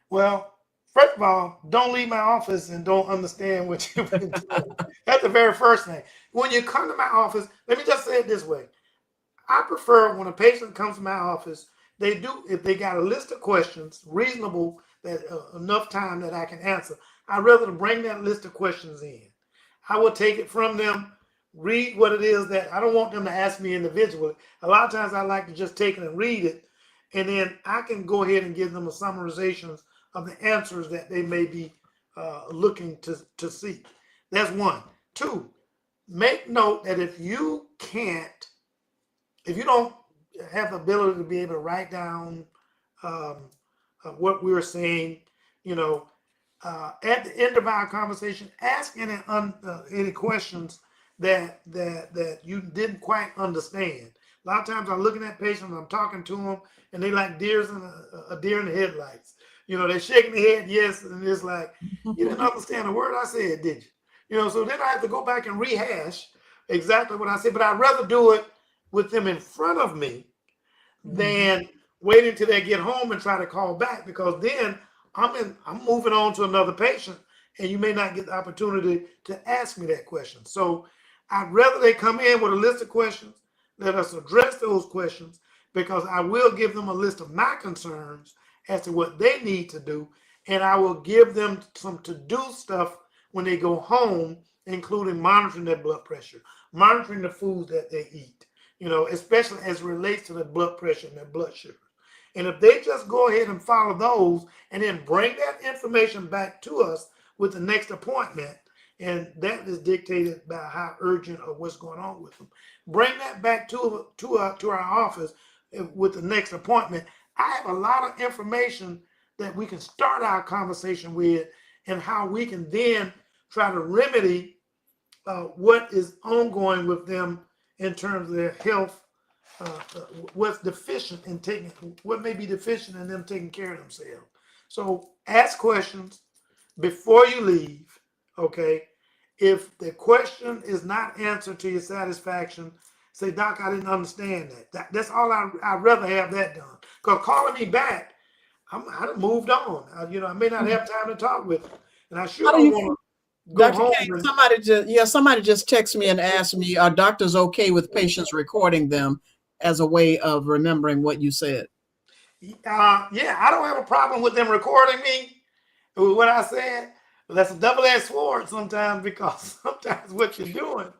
Well, first of all, don't leave my office and don't understand what you've been doing. That's the very first thing. When you come to my office, let me just say it this way. I prefer when a patient comes to my office, if they got a list of questions, reasonable, that enough time that I can answer, I'd rather to bring that list of questions in. I will take it from them, read what it is that I don't want them to ask me individually. A lot of times I like to just take it and read it, and then I can go ahead and give them a summarization of the answers that they may be looking to see. That's one. Two, make note that if you don't have the ability to be able to write down what we're saying, at the end of our conversation, ask any questions that you didn't quite understand. A lot of times I'm looking at patients, I'm talking to them, and they like a deer in the headlights. They're shaking their head yes, and it's like, you didn't understand a word I said, did you? So then I have to go back and rehash exactly what I said, but I'd rather do it with them in front of me than waiting till they get home and try to call back, because then I'm moving on to another patient and you may not get the opportunity to ask me that question. So I'd rather they come in with a list of questions, let us address those questions, because I will give them a list of my concerns as to what they need to do, and I will give them some to-do stuff when they go home, including monitoring their blood pressure, monitoring the foods that they eat, especially as it relates to their blood pressure and their blood sugar. And if they just go ahead and follow those and then bring that information back to us with the next appointment, and that is dictated by how urgent or what's going on with them, bring that back to our office with the next appointment. I have a lot of information that we can start our conversation with, and how we can then try to remedy what is ongoing with them in terms of their health, what's deficient in what may be deficient in them taking care of themselves. So ask questions before you leave, okay? If the question is not answered to your satisfaction, say, Doc, I didn't understand that. That's all I'd rather have that done. Because calling me back, I'd moved on. I may not have time to talk with them. And I sure don't want to go Dr. home. Kane, somebody just texted me and asked me, are doctors okay with patients recording them as a way of remembering what you said? Yeah, I don't have a problem with them recording me with what I said. But that's a double-edged sword sometimes, because sometimes what you're doing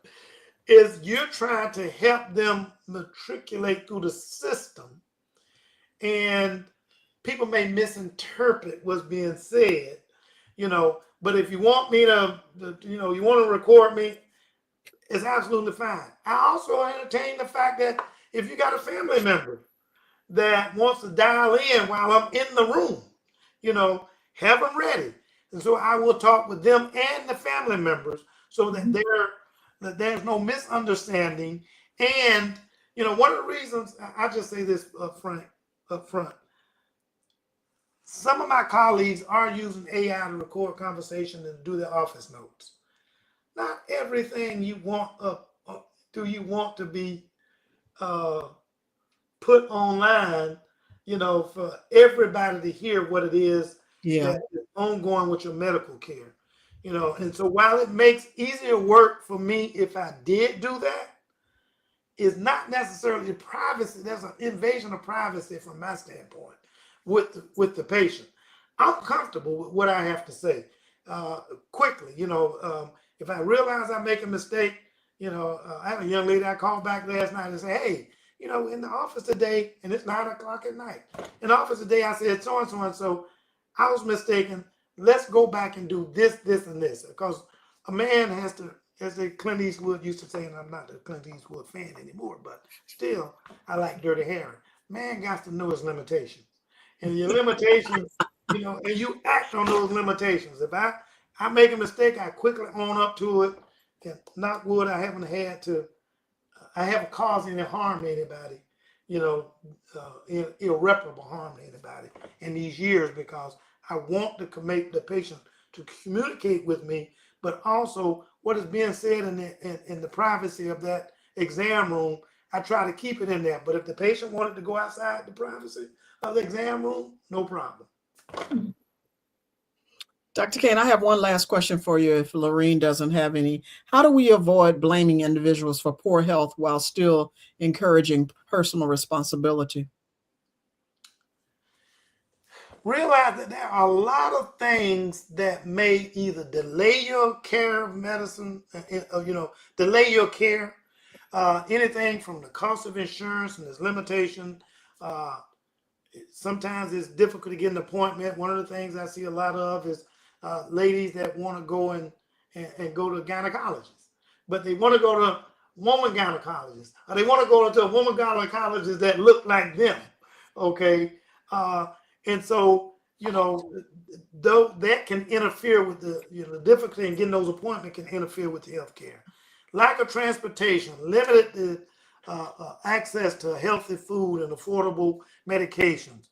is you're trying to help them matriculate through the system, and people may misinterpret what's being said, but if you want me you want to record me, it's absolutely fine. I also entertain the fact that if you got a family member that wants to dial in while I'm in the room, have them ready. And so I will talk with them and the family members, so that there's no misunderstanding. And, one of the reasons, I just say this up front, some of my colleagues are using AI to record conversation and do their office notes. Not everything you want do you want to be put online, for everybody to hear what it is that is ongoing with your medical care. And so while it makes easier work for me if I did do that, it's not necessarily privacy. There's an invasion of privacy from my standpoint with the patient. I'm comfortable with what I have to say quickly. If I realize I make a mistake, I had a young lady I called back last night and said, hey, in the office today, and it's 9 o'clock at night. In the office today, I said, so and so and so. I was mistaken. Let's go back and do this, this, and this. Because a man has to, as the Clint Eastwood used to say, and I'm not a Clint Eastwood fan anymore, but still, I like Dirty Harry. Man got to know his limitations. And your limitations, and you act on those limitations. If I make a mistake, I quickly own up to it. And knock wood, I haven't caused any harm to anybody, irreparable harm to anybody in these years, because I want to make the patient to communicate with me, but also what is being said in the privacy of that exam room, I try to keep it in there. But if the patient wanted to go outside the privacy of the exam room, no problem. Dr. Kane, I have one last question for you if Lorene doesn't have any. How do we avoid blaming individuals for poor health while still encouraging personal responsibility? Realize that there are a lot of things that may either delay your care of medicine, delay your care. Anything from the cost of insurance and its limitation. Sometimes it's difficult to get an appointment. One of the things I see a lot of is ladies that want to go and go to a gynecologist, but they want to go to woman gynecologists, or they want to go to a woman gynecologist that look like them. Okay. And so, though that can interfere with the difficulty in getting those appointments can interfere with the healthcare. Lack of transportation, limited access to healthy food and affordable medications,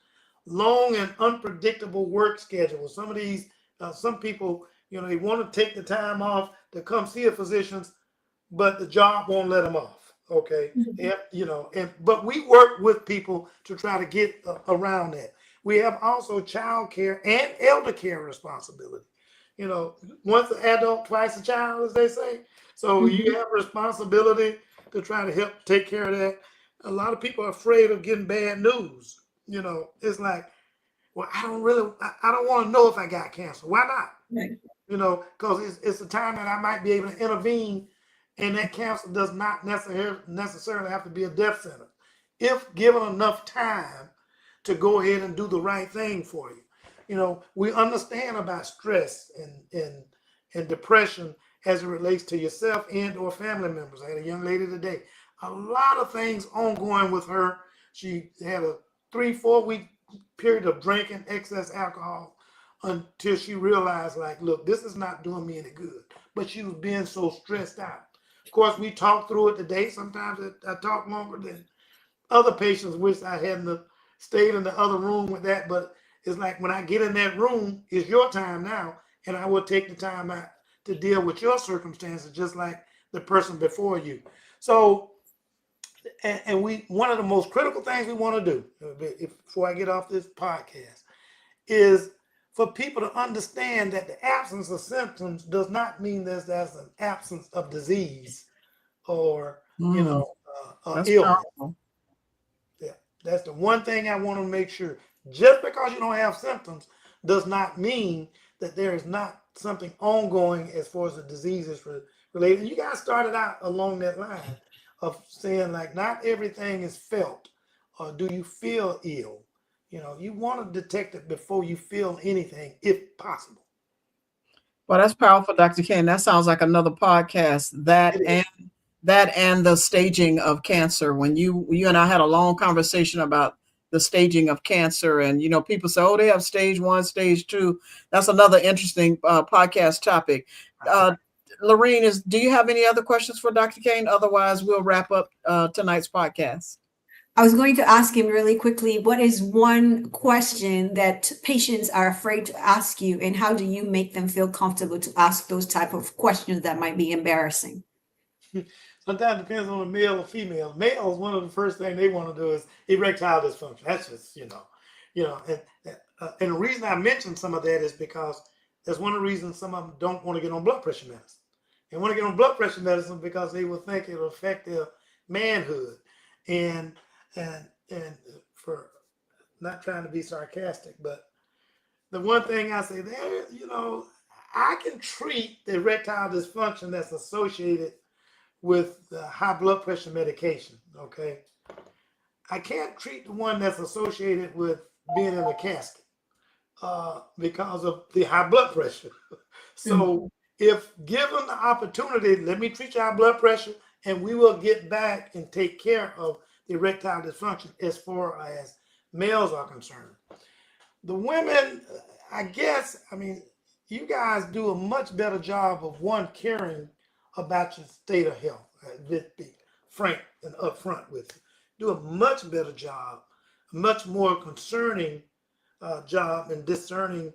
long and unpredictable work schedules. Some of these, some people, they want to take the time off to come see a physician, but the job won't let them off. Okay. But we work with people to try to get around that. We have also child care and elder care responsibility. Once an adult, twice a child, as they say. So you have responsibility to try to help take care of that. A lot of people are afraid of getting bad news. It's like, well, I don't want to know if I got cancer. Why not? Right. Because it's a time that I might be able to intervene, and that cancer does not necessarily have to be a death sentence if given enough time to go ahead and do the right thing for you. We understand about stress and depression as it relates to yourself and or family members. I had a young lady today, a lot of things ongoing with her. She had a 3-4 week period of drinking excess alcohol until she realized, like, look, this is not doing me any good. But she was being so stressed out. Of course, we talked through it today. Sometimes I talk longer than other patients wish I hadn't stayed in the other room with that. But it's like, when I get in that room, it's your time now, and I will take the time out to deal with your circumstances, just like the person before you. So, and one of the most critical things we want to do, before I get off this podcast, is for people to understand that the absence of symptoms does not mean there's an absence of disease or That's illness. powerful. Yeah, that's the one thing I want to make sure. Just because you don't have symptoms does not mean that there is not something ongoing as far as the disease is related. And you guys started out along that line of saying, like, not everything is felt, or do you feel ill? You want to detect it before you feel anything, if possible. Well, that's powerful, Dr. Kane. That sounds like another podcast. That and the staging of cancer. When you and I had a long conversation about the staging of cancer, and people say, oh, they have stage 1, stage 2. That's another interesting podcast topic. Lorene, do you have any other questions for Dr. Kane? Otherwise, we'll wrap up tonight's podcast. I was going to ask him really quickly, what is one question that patients are afraid to ask you, and how do you make them feel comfortable to ask those type of questions that might be embarrassing? Sometimes it depends on the male or female. Males, one of the first things they want to do is erectile dysfunction. That's just, and the reason I mentioned some of that is because that's one of the reasons some of them don't want to get on blood pressure medicine. They want to get on blood pressure medicine because they will think it'll affect their manhood. And for not trying to be sarcastic, but the one thing I say there, I can treat the erectile dysfunction that's associated with high blood pressure medication. Okay. I can't treat the one that's associated with being in a casket. because of the high blood pressure. So if given the opportunity, let me treat your high blood pressure and we will get back and take care of the erectile dysfunction as far as males are concerned. The women, I guess, I mean, you guys do a much better job of one caring about your state of health. Let's be frank and upfront with you. Do a much better job, much more concerning job and discerning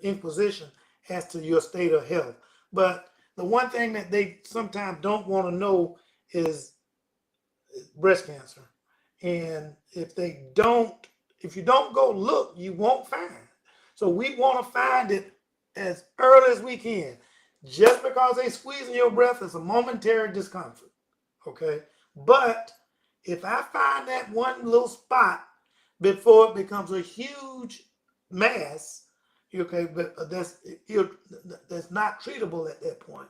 inquisition as to your state of health. But the one thing that they sometimes don't want to know is breast cancer. And if you don't go look, you won't find. So we want to find it as early as we can. Just because they squeezing your breath is a momentary discomfort. Okay. But if I find that one little spot before it becomes a huge mass, okay, but that's not treatable at that point,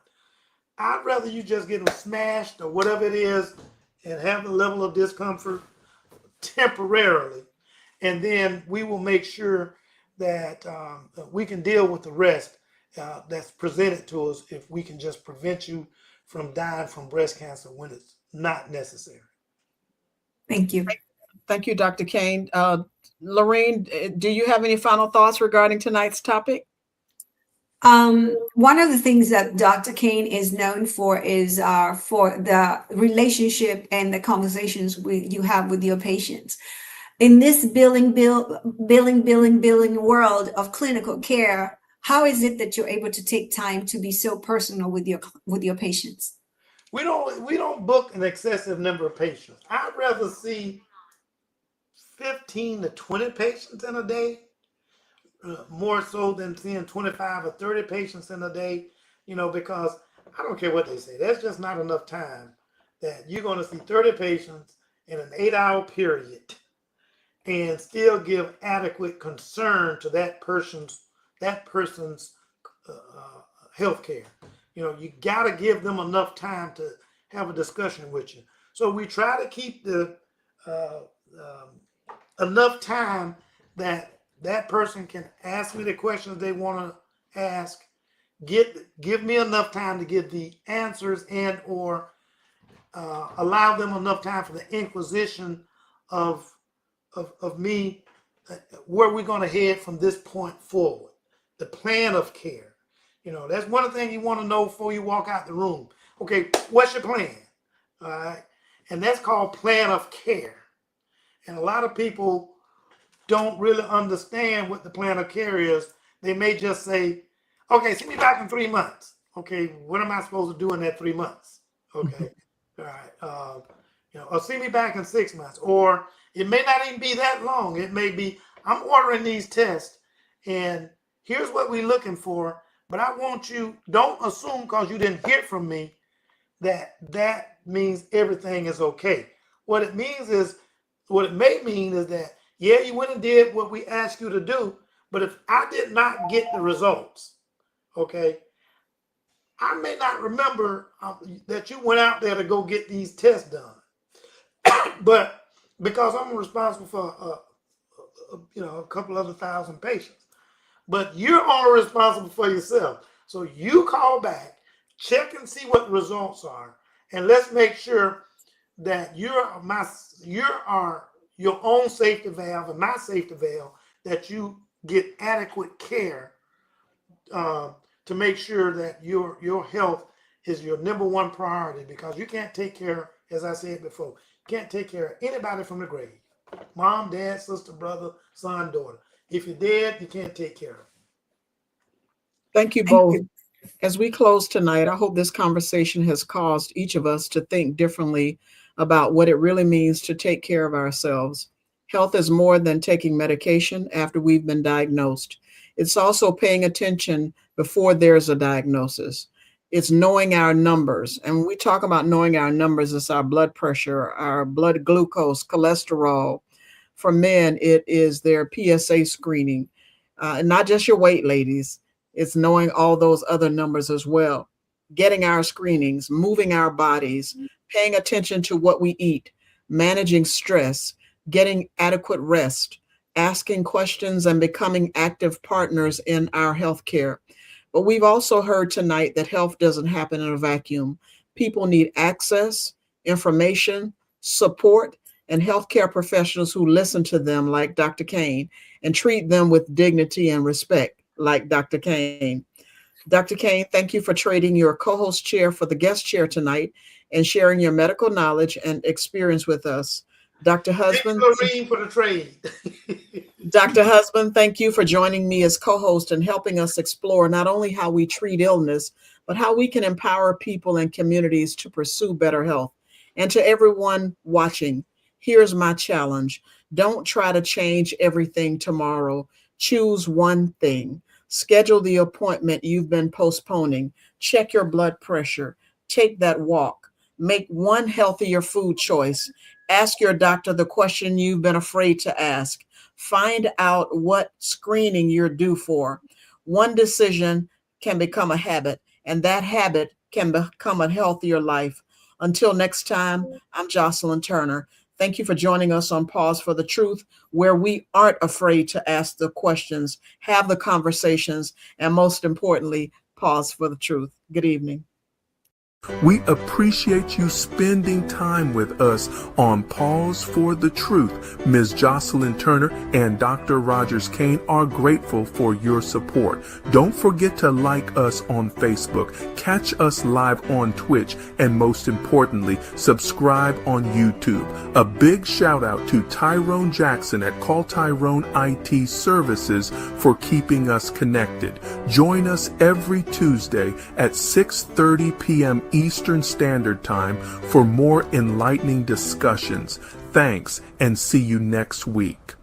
I'd rather you just get them smashed or whatever it is and have a level of discomfort temporarily. And then we will make sure that we can deal with the rest that's presented to us if we can just prevent you from dying from breast cancer when it's not necessary. Thank you. Thank you, Dr. Kane. Lorraine, do you have any final thoughts regarding tonight's topic? One of the things that Dr. Kane is known for is for the relationship and the conversations you have with your patients. In this billing world of clinical care, how is it that you're able to take time to be so personal with your patients? We don't book an excessive number of patients. I'd rather see 15 to 20 patients in a day, more so than seeing 25 or 30 patients in a day, because I don't care what they say. That's just not enough time that you're going to see 30 patients in an 8-hour period and still give adequate concern to that person's health care. You got to give them enough time to have a discussion with you. So we try to keep the enough time that person can ask me the questions they want to ask, give me enough time to give the answers and or allow them enough time for the inquisition of me, where we're going to head from this point forward, the plan of care. That's one thing you want to know before you walk out the room. Okay, what's your plan? All right. And that's called plan of care. And a lot of people don't really understand what the plan of care is. They may just say, okay, see me back in 3 months. Okay, what am I supposed to do in that 3 months? Okay, all right. Or see me back in 6 months. Or it may not even be that long. It may be, I'm ordering these tests and here's what we're looking for. But I want you, don't assume because you didn't hear from me that means everything is okay. What it may mean is that, yeah, you went and did what we asked you to do, but if I did not get the results, okay, I may not remember that you went out there to go get these tests done. But because I'm responsible for, a couple other thousand patients. But you're only responsible for yourself. So you call back, check and see what the results are, and let's make sure that you're your own safety valve and my safety valve, that you get adequate care to make sure that your health is your number one priority, because you can't take care, as I said before, you can't take care of anybody from the grave. Mom, dad, sister, brother, son, daughter. If you're dead, you can't take care of them. Thank you both. As we close tonight, I hope this conversation has caused each of us to think differently about what it really means to take care of ourselves. Health is more than taking medication after we've been diagnosed. It's also paying attention before there's a diagnosis. It's knowing our numbers. And when we talk about knowing our numbers, it's our blood pressure, our blood glucose, cholesterol. For men, it is their PSA screening. And not just your weight, ladies. It's knowing all those other numbers as well. Getting our screenings, moving our bodies, paying attention to what we eat, managing stress, getting adequate rest, asking questions, and becoming active partners in our healthcare. But we've also heard tonight that health doesn't happen in a vacuum. People need access, information, support, and healthcare professionals who listen to them like Dr. Kane and treat them with dignity and respect like Dr. Kane. Dr. Kane, thank you for trading your co-host chair for the guest chair tonight and sharing your medical knowledge and experience with us. Dr. Husband, Thanks, Lorene, for the trade. Dr. Husband, thank you for joining me as co-host and helping us explore not only how we treat illness, but how we can empower people and communities to pursue better health. And to everyone watching, here's my challenge. Don't try to change everything tomorrow. Choose one thing. Schedule the appointment you've been postponing. Check your blood pressure. Take that walk. Make one healthier food choice. Ask your doctor the question you've been afraid to ask. Find out what screening you're due for. One decision can become a habit, and that habit can become a healthier life. Until next time, I'm Jocelyn Turner. Thank you for joining us on Pause for the Truth, where we aren't afraid to ask the questions, have the conversations, and most importantly, pause for the truth. Good evening. We appreciate you spending time with us on Pause for the Truth. Ms. Jocelyn Turner and Dr. Rogers Kane are grateful for your support. Don't forget to like us on Facebook, catch us live on Twitch, and most importantly, subscribe on YouTube. A big shout out to Tyrone Jackson at Call Tyrone IT Services for keeping us connected. Join us every Tuesday at 6:30 p.m. Eastern Standard Time for more enlightening discussions. Thanks, and see you next week.